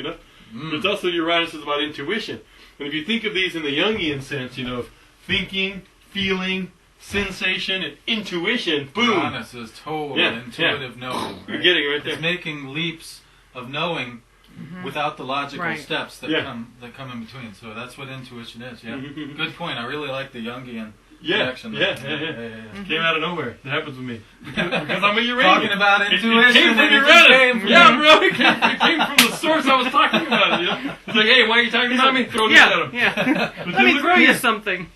But it's also Uranus is about intuition. And if you think of these in the Jungian sense, of thinking, feeling, sensation, and intuition, boom. Uranus is total intuitive knowing. Right? You're getting it right there. It's making leaps of knowing without the logical steps that come in between. So that's what intuition is. Yeah. Good point. I really like the Jungian connection. Yeah. Came out of nowhere. That happens with me because I'm a Uranian. Talking about intuition. It came from Uranus. Yeah, bro. It came from the source I was talking about. It's like, hey, why are you talking about me? Throw this at him. Yeah. Let me throw you something.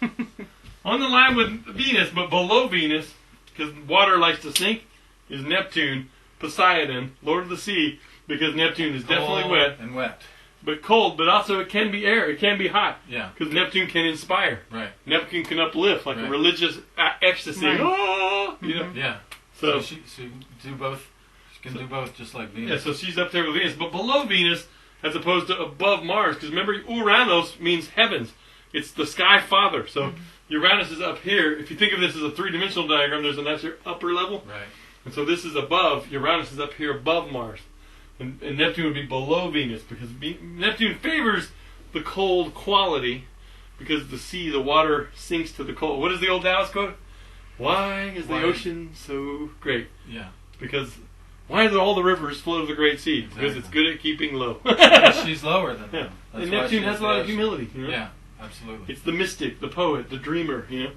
On the line with Venus, but below Venus, because water likes to sink, is Neptune, Poseidon, Lord of the Sea, because Neptune is definitely wet. And wet. But cold, but also it can be air, it can be hot. Yeah. Because Neptune can inspire. Right. Neptune can uplift, like a religious ecstasy. Right. Oh, Yeah. So she do both. She can do both, just like Venus. Yeah, so she's up there with Venus. But below Venus, as opposed to above Mars, because remember, Uranus means heavens. It's the sky father. So Uranus is up here. If you think of this as a three-dimensional diagram, that's your upper level. Right. And so this is above. Uranus is up here above Mars. And Neptune would be below Venus, because Neptune favors the cold quality, because the water sinks to the cold. What is the old Taoist quote? Why is the ocean so great? Yeah. Because why do all the rivers flow to the Great Sea? Exactly. Because it's good at keeping low. She's lower than them. Yeah. And Neptune has a lot of humility. Yeah, absolutely. It's the mystic, the poet, the dreamer, Right.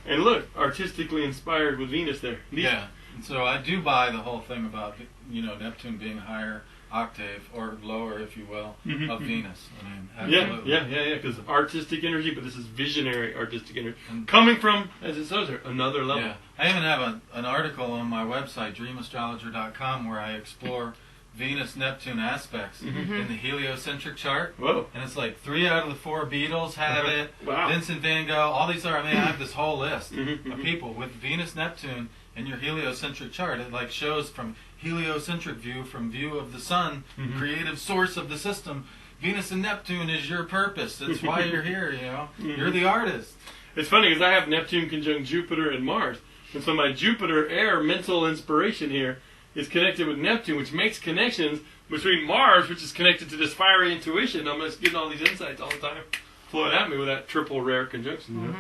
And look, artistically inspired with Venus there. Yeah. And so I do buy the whole thing about Neptune being higher octave, or lower, if you will, of Venus. I mean, absolutely. Yeah. Because artistic energy, but this is visionary artistic energy, coming from, as it says here, another level. Yeah. I even have an article on my website, dreamastrologer.com, where I explore Venus-Neptune aspects in the heliocentric chart. Whoa. And it's like 3 out of the 4 Beatles have it. Wow. Vincent van Gogh, all these are, I have this whole list of people with Venus-Neptune in your heliocentric chart. It like shows from heliocentric view, from view of the sun, creative source of the system. Venus and Neptune is your purpose. That's why you're here, You're the artist. It's funny because I have Neptune conjunct Jupiter and Mars. And so my Jupiter air mental inspiration here is connected with Neptune, which makes connections between Mars, which is connected to this fiery intuition. I'm just getting all these insights all the time flowing at me with that triple rare conjunction. You know?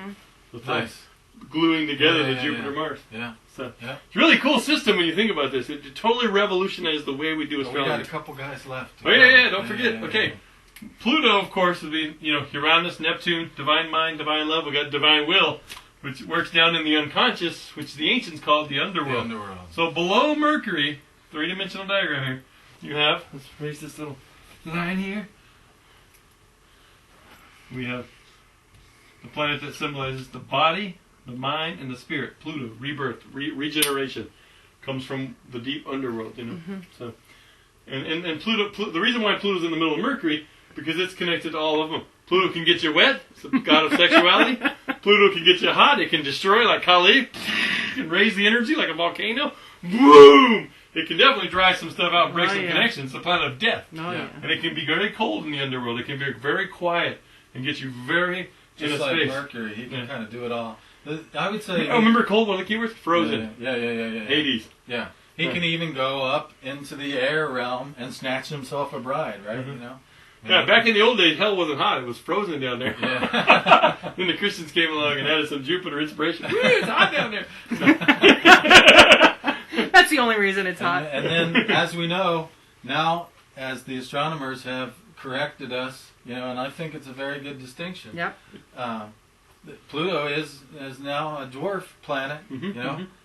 So it's Nice. like gluing together the Jupiter-Mars. Yeah. So Yeah. it's a really cool system when you think about this. It totally revolutionized the way we do Well, we astrology. got a couple guys left. Oh yeah, don't forget. Okay. Pluto, of course, would be, Uranus, Neptune, divine mind, divine love. We got divine will, which works down in the unconscious, which the ancients called the The underworld. underworld. So below Mercury, three-dimensional diagram here, you have, let's trace this little line here. We have the planet that symbolizes the body, the mind, and the spirit. Pluto, rebirth, regeneration, comes from the deep underworld, So, and Pluto, the reason why Pluto's in the middle of Mercury, because it's connected to all of them. Pluto can get you wet. It's the god of sexuality. Pluto can get you hot. It can destroy like Kali. It can raise the energy like a volcano. Boom! It can definitely dry some stuff out and break some connections. It's the planet of death. And it can be very cold in the underworld. It can be very quiet and get you very Just in a like space. Mercury, he can kind of do it all. I would say... Oh, remember cold, one of the keywords? Frozen. Yeah. Hades. Yeah. He can even go up into the air realm and snatch himself a bride, right? Yeah, back in the old days, hell wasn't hot. It was frozen down there. Yeah. Then the Christians came along and added some Jupiter inspiration. Woo, it's hot down there. That's the only reason it's hot. And then, as we know, now, as the astronomers have corrected us, and I think it's a very good distinction. Yep. Pluto is now a dwarf planet,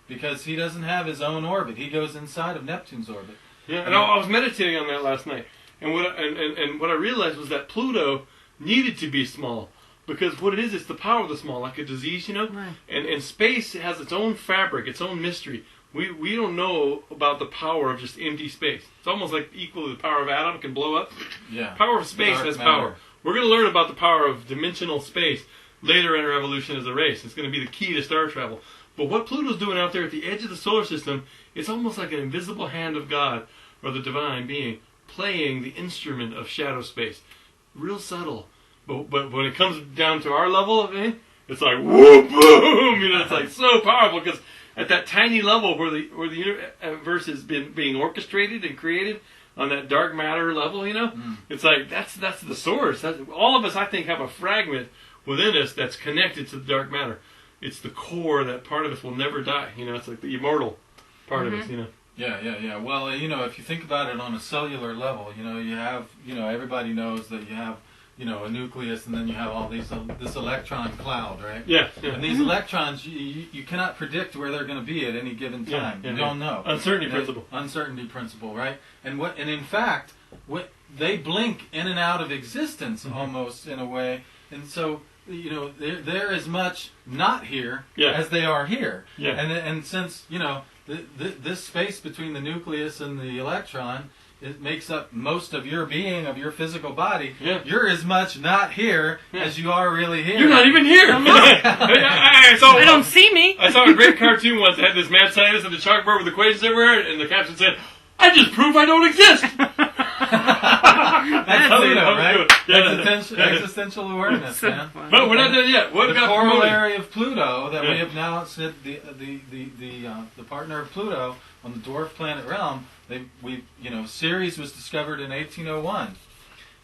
because he doesn't have his own orbit. He goes inside of Neptune's orbit. Yeah, and I was meditating on that last night. And what I realized was that Pluto needed to be small. Because what it is, it's the power of the small, like a disease, Right. And space has its own fabric, its own mystery. We don't know about the power of just empty space. It's almost like equal to the power of atom can blow up. Yeah. Power of space Dark has matter. power. We're going to learn about the power of dimensional space later in our evolution as a race. It's going to be the key to star travel. But what Pluto's doing out there at the edge of the solar system, it's almost like an invisible hand of God, or the divine being, playing the instrument of shadow space. Real subtle. But when it comes down to our level of it, it's like whoop boom. It's like so powerful because at that tiny level where the universe has been being orchestrated and created on that dark matter level, it's like that's the source. All of us, I think, have a fragment within us that's connected to the dark matter. It's the core, that part of us will never die. It's like the immortal part of us. Yeah. Well, if you think about it on a cellular level, you have, everybody knows that you have, a nucleus, and then you have all this electron cloud, right? Yeah. And these electrons, you cannot predict where they're going to be at any given time. You don't know. Uncertainty principle. Uncertainty principle, right? And in fact, they blink in and out of existence almost in a way, and so. They're as much not here as they are here. Yeah. And since, this space between the nucleus and the electron, it makes up most of your being, of your physical body. Yeah. You're as much not here as you are really here. You're not even here. I don't see me. I saw a great cartoon once that had this mad scientist and the chalkboard with equations everywhere, and the caption said, "I just proved I don't exist." That's Pluto, right? Yeah. Existential awareness, so man. Fun. But we're not done yet. What the got corollary of Pluto that we have now said the partner of Pluto on the dwarf planet realm. Ceres was discovered in 1801,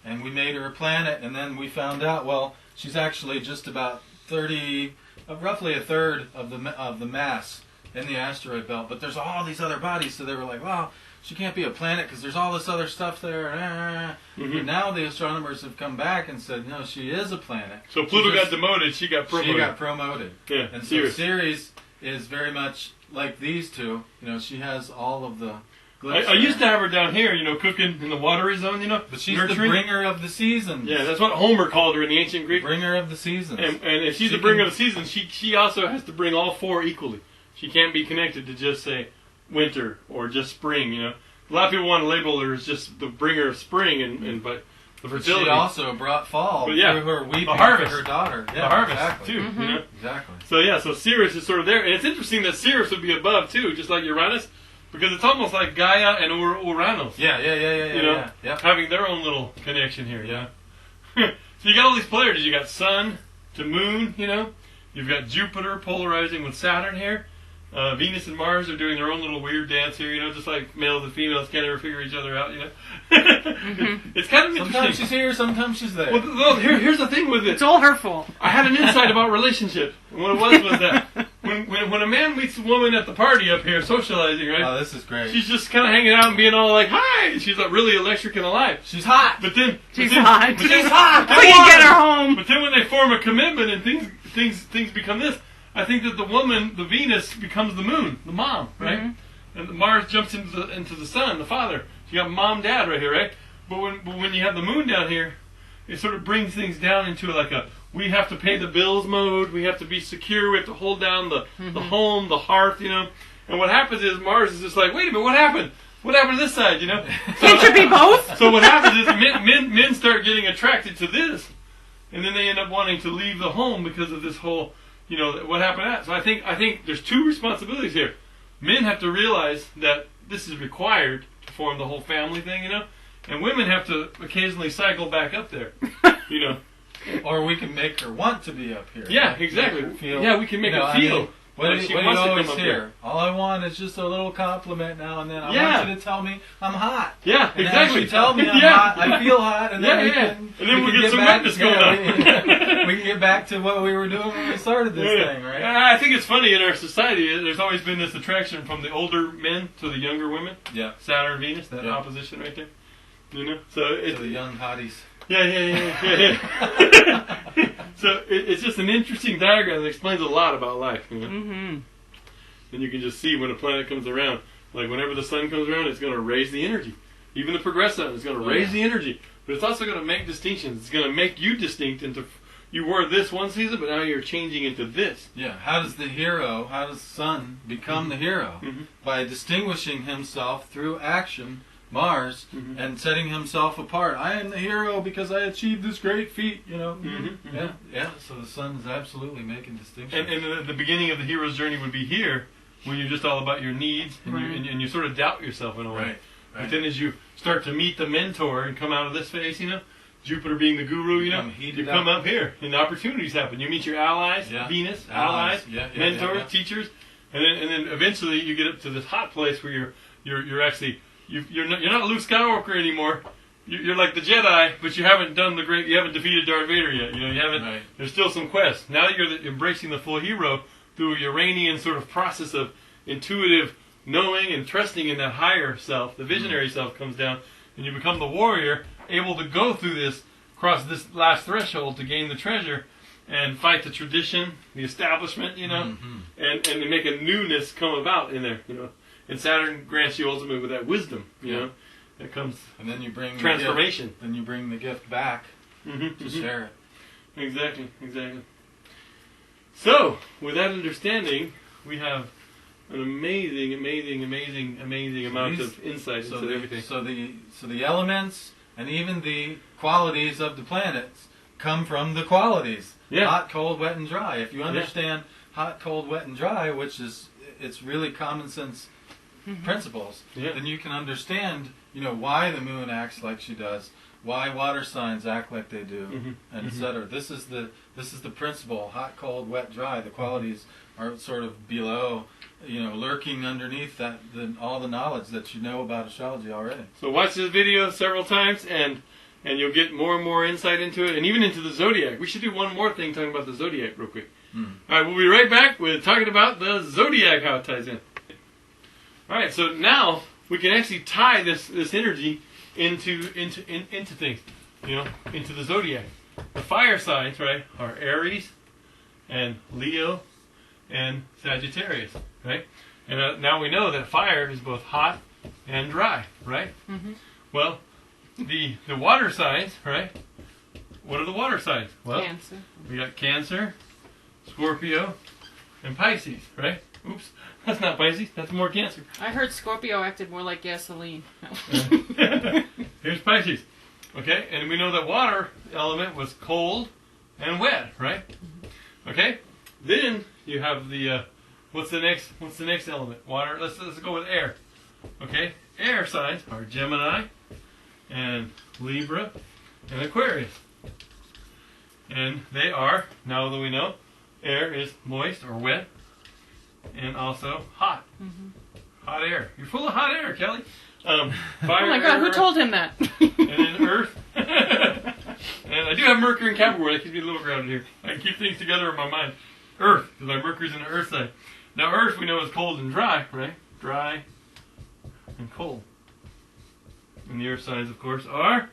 and we made her a planet, and then we found out she's actually just about roughly a third of the mass in the asteroid belt. But there's all these other bodies, so they were like, well. She can't be a planet because there's all this other stuff there. But now the astronomers have come back and said, no, she is a planet. So Pluto got demoted, she got promoted. Yeah, and so Ceres is very much like these two. She has all of the I used to have her down here, cooking in the watery zone, But she's the bringer of the seasons. Yeah, that's what Homer called her in the ancient Greek. Bringer of the seasons. And if she's the bringer of the seasons, she also has to bring all four equally. She can't be connected to just, say, winter or just spring, A lot of people want to label her as just the bringer of spring, but the fertility. She also brought fall through her weeping for her daughter. Yeah, the harvest, too. Exactly. So Ceres is sort of there. And it's interesting that Ceres would be above, too, just like Uranus, because it's almost like Gaia and Uranus. Yeah. Having their own little connection here, So you got all these players. You got Sun to Moon, You've got Jupiter polarizing with Saturn here. Venus and Mars are doing their own little weird dance here, you know, just like males and females can't ever figure each other out, you know. It's kind of interesting. Sometimes she's here, sometimes she's there. Well, here's the thing with it. It's all her fault. I had an insight about relationship. And what it was that when a man meets a woman at the party up here socializing, right? Oh, this is great. She's just kind of hanging out and being all like, "Hi!" And she's like really electric and alive. She's hot. But then She's hot. But then, She's hot. We can get her home. But then when they form a commitment and things become this, I think that the woman, the Venus, becomes the moon, the mom, right? Mm-hmm. And Mars jumps into the sun, the father. So you got mom, dad right here, right? But when you have the moon down here, it sort of brings things down into like a we have to pay the bills mode. We have to be secure. We have to hold down the home, the hearth, you know. And what happens is Mars is just like, wait a minute, what happened? What happened to this side, you know? So, it should be both. So what happens is men start getting attracted to this, and then they end up wanting to leave the home because of this whole, you know, what happened to that. So I think there's two responsibilities here. Men have to realize that this is required to form the whole family thing, you know, and women have to occasionally cycle back up there, you know. Or we can make her want to be up here. Yeah, exactly. Feel, we can make her feel. I mean, what like do she you wants to always come up hear? here. All I want is just a little compliment now and then. I want you to tell me I'm hot. Yeah, and exactly. As you tell me I'm hot, I feel hot, and then and then we'll get some witness going on. We can get back to what we were doing when we started this thing, right? I think it's funny in our society. There's always been this attraction from the older men to the younger women. Yeah. Saturn, Venus, that opposition right there. You know, so to the young hotties. Yeah. So it's just an interesting diagram that explains a lot about life. You know? Mm-hmm. And you can just see when a planet comes around, like whenever the sun comes around, it's going to raise the energy. Even the progressive is going to raise the energy, but it's also going to make distinctions. It's going to make you distinct into you were this one season, but now you're changing into this. Yeah. How does the sun become the hero? Mm-hmm. By distinguishing himself through action. Mars and setting himself apart. I am the hero because I achieved this great feat, you know. Yeah. So the sun is absolutely making distinctions. And the beginning of the hero's journey would be here, when you're just all about your needs and you sort of doubt yourself in a way. Right. But then as you start to meet the mentor and come out of this phase, you know, Jupiter being the guru, you know, you come up here and the opportunities happen. You meet your allies, Venus, allies, mentors, teachers, and then eventually you get up to this hot place where you're actually. You're not Luke Skywalker anymore. You're like the Jedi, but you haven't defeated Darth Vader yet. You know, you haven't. Right. There's still some quests. Now that you're embracing the full hero through a Uranian sort of process of intuitive knowing and trusting in that higher self, the visionary self comes down, and you become the warrior, able to go through this, cross this last threshold to gain the treasure, and fight the tradition, the establishment, you know, and to make a newness come about in there, you know. And Saturn grants you ultimately with that wisdom, you know, that comes. And then you bring transformation. Then you bring the gift back to share it. Exactly. So, with that understanding, we have an amazing amount of insight into everything. So the elements and even the qualities of the planets come from the qualities. Yeah. Hot, cold, wet, and dry. If you understand hot, cold, wet, and dry, which is it's really common sense. Principles, then you can understand, you know, why the moon acts like she does, why water signs act like they do, and etc. This is the principle: hot, cold, wet, dry. The qualities are sort of below, you know, lurking underneath that all the knowledge that you know about astrology already. So watch this video several times, and you'll get more and more insight into it, and even into the zodiac. We should do one more thing talking about the zodiac real quick. All right, we'll be right back with talking about the zodiac, how it ties in. All right, so now we can actually tie this energy into things, you know, into the zodiac. The fire signs, right, are Aries and Leo and Sagittarius, right? And now we know that fire is both hot and dry, right? Well, the water signs, right? What are the water signs? Well, Cancer. We got Cancer, Scorpio, and Pisces, right? Oops. That's not Pisces. That's more Cancer. I heard Scorpio acted more like gasoline. Here's Pisces. Okay, and we know that water element was cold and wet, right? Okay. Then you have the what's the next element? Water. Let's go with air. Okay. Air signs are Gemini and Libra and Aquarius. And they are, now that we know, air is moist or wet. and also hot. Hot air. You're full of hot air, Kelly. Fire, Oh my God, who told him that? And then earth. And I do have Mercury in Capricorn. That keeps me a little grounded here. I can keep things together in my mind. Earth, because my Mercury's in the earth side. Now earth we know is cold and dry, right? Dry and cold. And the earth signs, of course, are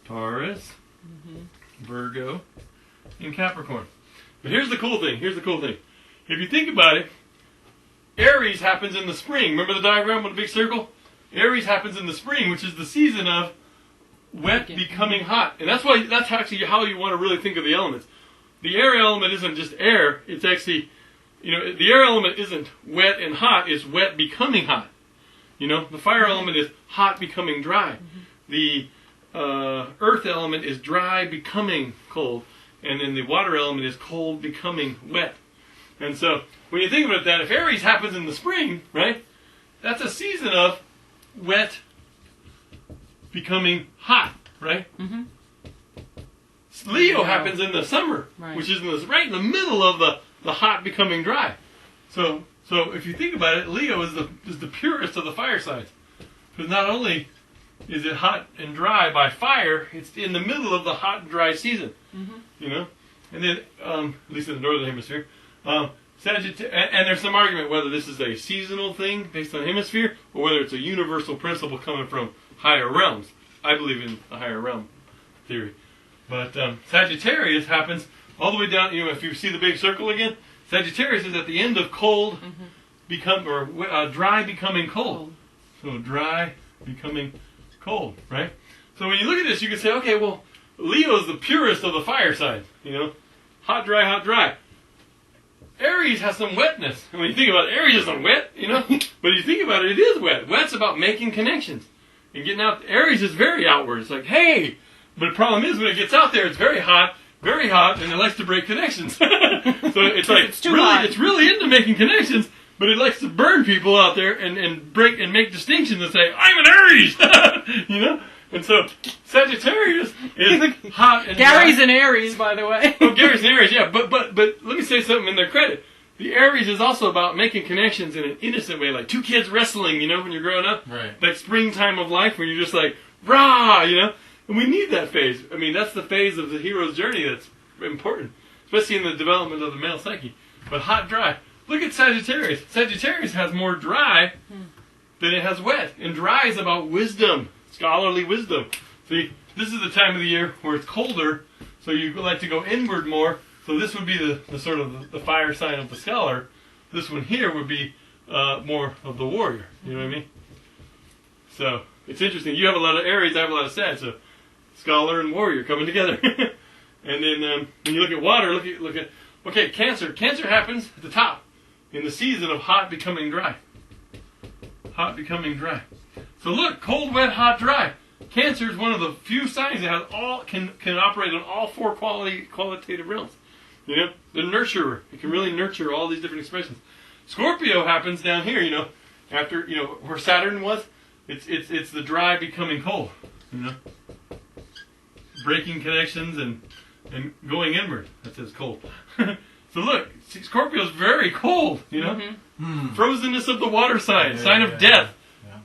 Taurus, Virgo, and Capricorn. But here's the cool thing. If you think about it, Aries happens in the spring. Remember the diagram with the big circle? Aries happens in the spring, which is the season of wet becoming hot. And that's actually how you want to really think of the elements. The air element isn't just air. It's actually, the air element isn't wet and hot. It's wet becoming hot. The fire element is hot becoming dry. The earth element is dry becoming cold. And then the water element is cold becoming wet. And so, when you think about that, if Aries happens in the spring, right, that's a season of wet becoming hot, right? Leo happens in the summer, which is right in the middle of the hot becoming dry. So if you think about it, Leo is the purest of the fire signs. Because not only is it hot and dry by fire, it's in the middle of the hot and dry season. And then, at least in the northern hemisphere, and there's some argument whether this is a seasonal thing based on hemisphere or whether it's a universal principle coming from higher realms. I believe in the higher realm theory. But Sagittarius happens all the way down, if you see the big circle again, Sagittarius is at the end of cold dry becoming cold. So dry becoming cold, right? So when you look at this, you can say, okay, well, Leo is the purest of the fire signs, hot, dry, hot, dry. Aries has some wetness. And when you think about it, Aries isn't wet, but you think about it, it is wet. Wet's about making connections and getting out. Aries is very outward. It's like, hey, but the problem is when it gets out there, it's very hot, and it likes to break connections. So it's like, it's really into making connections, but it likes to burn people out there and break and make distinctions and say, I'm an Aries, And so Sagittarius is hot and Gary's dry. an Aries, by the way. Oh, Gary's an Aries, yeah. But let me say something in their credit. The Aries is also about making connections in an innocent way, like two kids wrestling, when you're growing up. Right. That springtime of life when you're just like, rah, And we need that phase. I mean, that's the phase of the hero's journey that's important, especially in the development of the male psyche. But hot, dry. Look at Sagittarius. Sagittarius has more dry than it has wet. And dry is about wisdom. Scholarly wisdom. See, this is the time of the year where it's colder, so you like to go inward more. So this would be the sort of the fire sign of the scholar. This one here would be more of the warrior. You know what I mean? So it's interesting. You have a lot of Aries, I have a lot of Sag. So scholar and warrior coming together. And then when you look at water, look at okay, Cancer. Cancer happens at the top in the season of hot becoming dry. Hot becoming dry. So look, cold, wet, hot, dry. Cancer is one of the few signs that has can operate on all four qualitative realms. The nurturer. It can really nurture all these different expressions. Scorpio happens down here. After where Saturn was. It's the dry becoming cold. Breaking connections and going inward. That says cold. So look, Scorpio's very cold. Frozenness of the water sign of death.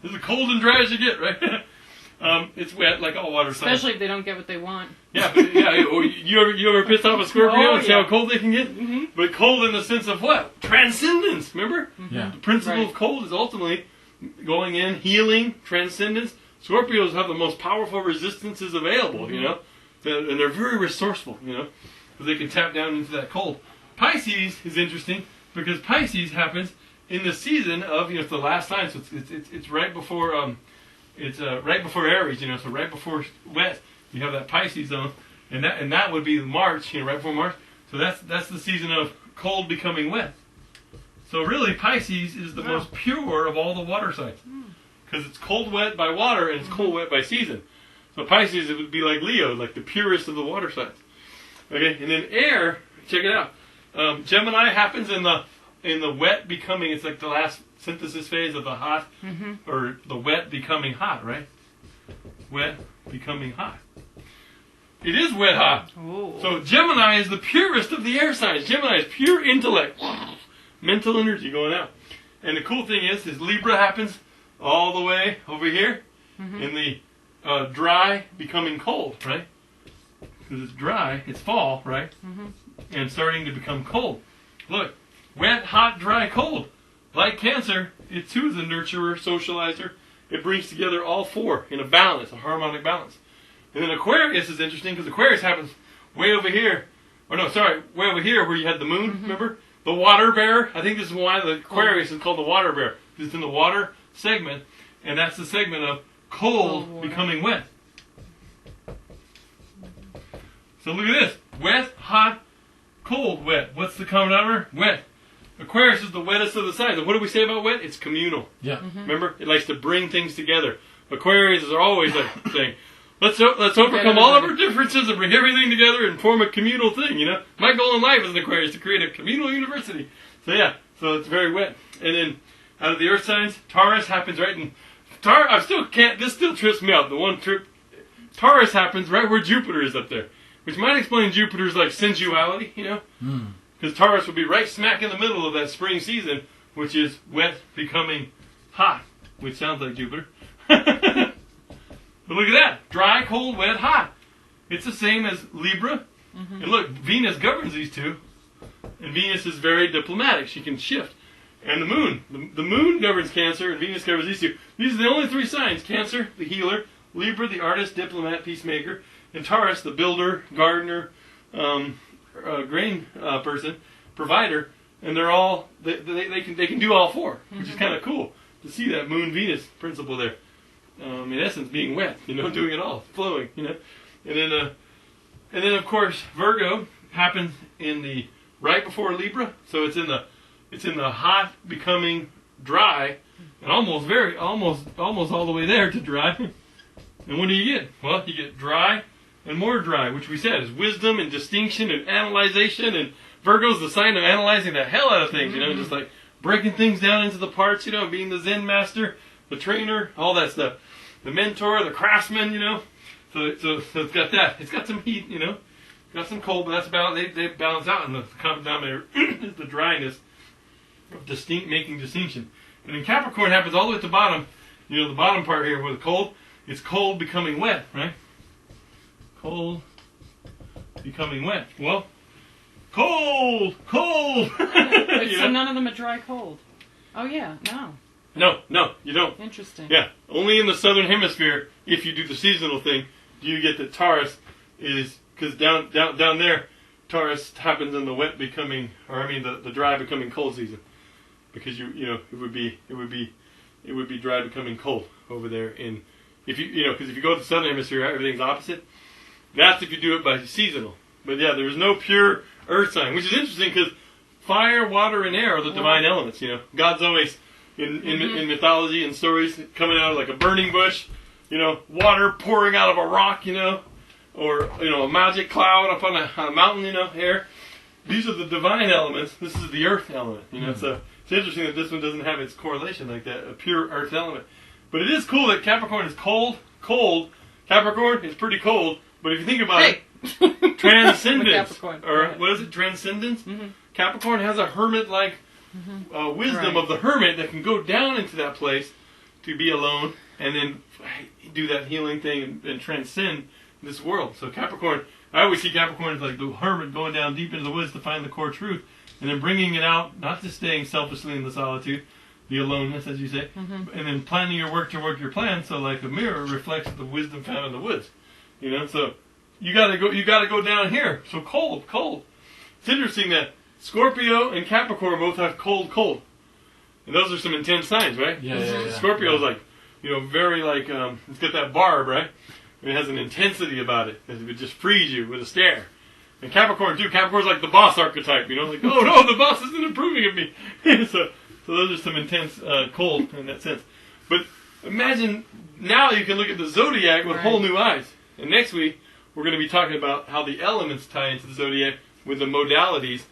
This is cold and dry as you get, right? It's wet like all water signs. Especially if they don't get what they want. Yeah, but you ever pissed off a Scorpio and see how cold they can get? But cold in the sense of what? Transcendence, remember? Yeah. The principle of cold is ultimately going in, healing, transcendence. Scorpios have the most powerful resistances available, and they're very resourceful, because they can tap down into that cold. Pisces is interesting because Pisces happens in the season of it's the last time, so it's right before right before Aries, so right before wet, you have that Pisces zone, and that would be March, right before March. So that's the season of cold becoming wet. So really, Pisces is the most pure of all the water signs because it's cold wet by water and it's cold wet by season. So Pisces, it would be like Leo, like the purest of the water signs. Okay, and then air, check it out. Gemini happens in the wet becoming. It's like the last synthesis phase of the hot, or the wet becoming hot, right? Wet becoming hot. It is wet hot. Ooh. So Gemini is the purest of the air signs. Gemini is pure intellect, mental energy going out. And the cool thing is Libra happens all the way over here in the dry becoming cold, right? Because it's dry, it's fall, right? And starting to become cold. Look, wet, hot, dry, cold. Like Cancer, it too is a nurturer, socializer. It brings together all four in a balance, a harmonic balance. And then Aquarius is interesting because Aquarius happens way over here. Or no, sorry, way over here where you had the moon, remember? The water bearer. I think this is why the Aquarius is called the water bearer. It's in the water segment, and that's the segment of cold becoming wet. So look at this. Wet, hot, cold, wet. What's the common denominator? Wet. Aquarius is the wettest of the signs. And what do we say about wet? It's communal. Yeah. Remember? It likes to bring things together. Aquarians are always like saying, let's overcome all of our differences and bring everything together and form a communal thing, you know? My goal in life as an Aquarius is to create a communal university. So yeah, so it's very wet. And then out of the earth signs, Taurus happens right in this still trips me out. The one trip Taurus happens right where Jupiter is up there. Which might explain Jupiter's like sensuality, you know? Because Taurus would be right smack in the middle of that spring season, which is wet becoming hot, which sounds like Jupiter. But look at that. Dry, cold, wet, hot. It's the same as Libra. And look, Venus governs these two. And Venus is very diplomatic. She can shift. And the moon. The moon governs Cancer, and Venus governs these two. These are the only three signs. Cancer, the healer. Libra, the artist, diplomat, peacemaker. And Taurus, the builder, gardener, grain person, provider. And they're all, they can do all four. Which is kind of cool to see that moon-Venus principle there. In essence, being wet, you know, doing it all, flowing, you know, and then of course Virgo happens in the right before Libra, so it's in the hot becoming dry, and almost all the way there to dry. And what do you get? Well, you get dry and more dry, which we said is wisdom and distinction and analyzation, and Virgo's the sign of analyzing the hell out of things, you know, just like breaking things down into the parts, you know, being the Zen master, the trainer, all that stuff. The mentor, the craftsman, you know. So it's got that. It's got some heat, you know. Got some cold, but that's about they balance out, and the common denominator is the dryness of making distinction. And then Capricorn happens all the way at the bottom. You know, the bottom part here with the cold. It's cold becoming wet, right? Cold becoming wet. Well, cold. Wait, so none of them are dry, cold. Oh yeah, no. No, you don't. Interesting. Yeah, only in the southern hemisphere, if you do the seasonal thing, do you get that Taurus is, because down there, Taurus happens in the wet becoming, the dry becoming cold season, because you know it would be dry becoming cold over there because if you go to the southern hemisphere, everything's opposite. That's if you do it by seasonal. But yeah, there's no pure earth sign, which is interesting because fire, water, and air are the divine elements. You know, God's always in mythology and stories coming out of like a burning bush, you know, water pouring out of a rock, you know, or, you know, a magic cloud up on a mountain, you know, air. These are the divine elements. This is the earth element, you know. So it's interesting that this one doesn't have its correlation like that, a pure earth element. But it is cool that Capricorn is cold. Capricorn is pretty cold, but if you think about it, transcendence, or what is it, transcendence? Capricorn has a hermit-like wisdom of the hermit that can go down into that place to be alone and then do that healing thing and transcend this world. So Capricorn, I always see Capricorn as like the hermit going down deep into the woods to find the core truth and then bringing it out, not just staying selfishly in the solitude, the aloneness, as you say, and then planning your work to work your plan. So like a mirror reflects the wisdom found in the woods, you know. So you gotta go down here. So cold. It's interesting that Scorpio and Capricorn both have cold. And those are some intense signs, right? Yeah. Scorpio's like, you know, very like, it's got that barb, right? And it has an intensity about it. It would just freeze you with a stare. And Capricorn, too. Capricorn's like the boss archetype, you know? Like, oh no, the boss isn't approving of me. So those are some intense cold in that sense. But imagine, now you can look at the zodiac with whole new eyes. And next week, we're going to be talking about how the elements tie into the zodiac with the modalities.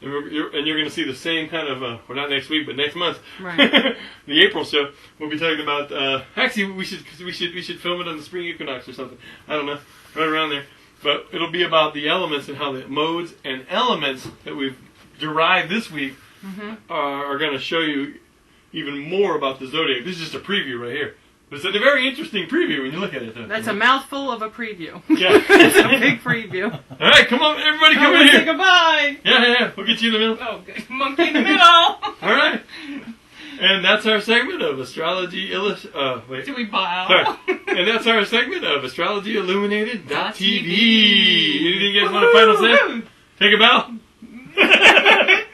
And you're going to see the same kind of, well, not next week, but next month, right. The April show. We'll be talking about. Actually, we should film it on the spring equinox or something. I don't know, right around there. But it'll be about the elements and how the modes and elements that we've derived this week are going to show you even more about the zodiac. This is just a preview right here. But it's a very interesting preview when you look at it. That's a mouthful of a preview. Yeah. It's a big preview. All right, come on, everybody, come in Say here. goodbye. Yeah. We'll get you in the middle. Oh, good. Monkey in the middle. All right. And that's our segment of Astrology Do we bow? Sorry. And that's our segment of AstrologyIlluminated.tv. Anything you guys want to final say? Take a bow.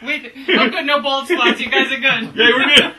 Wait, oh good, no bald spots. You guys are good. Yeah, we're good.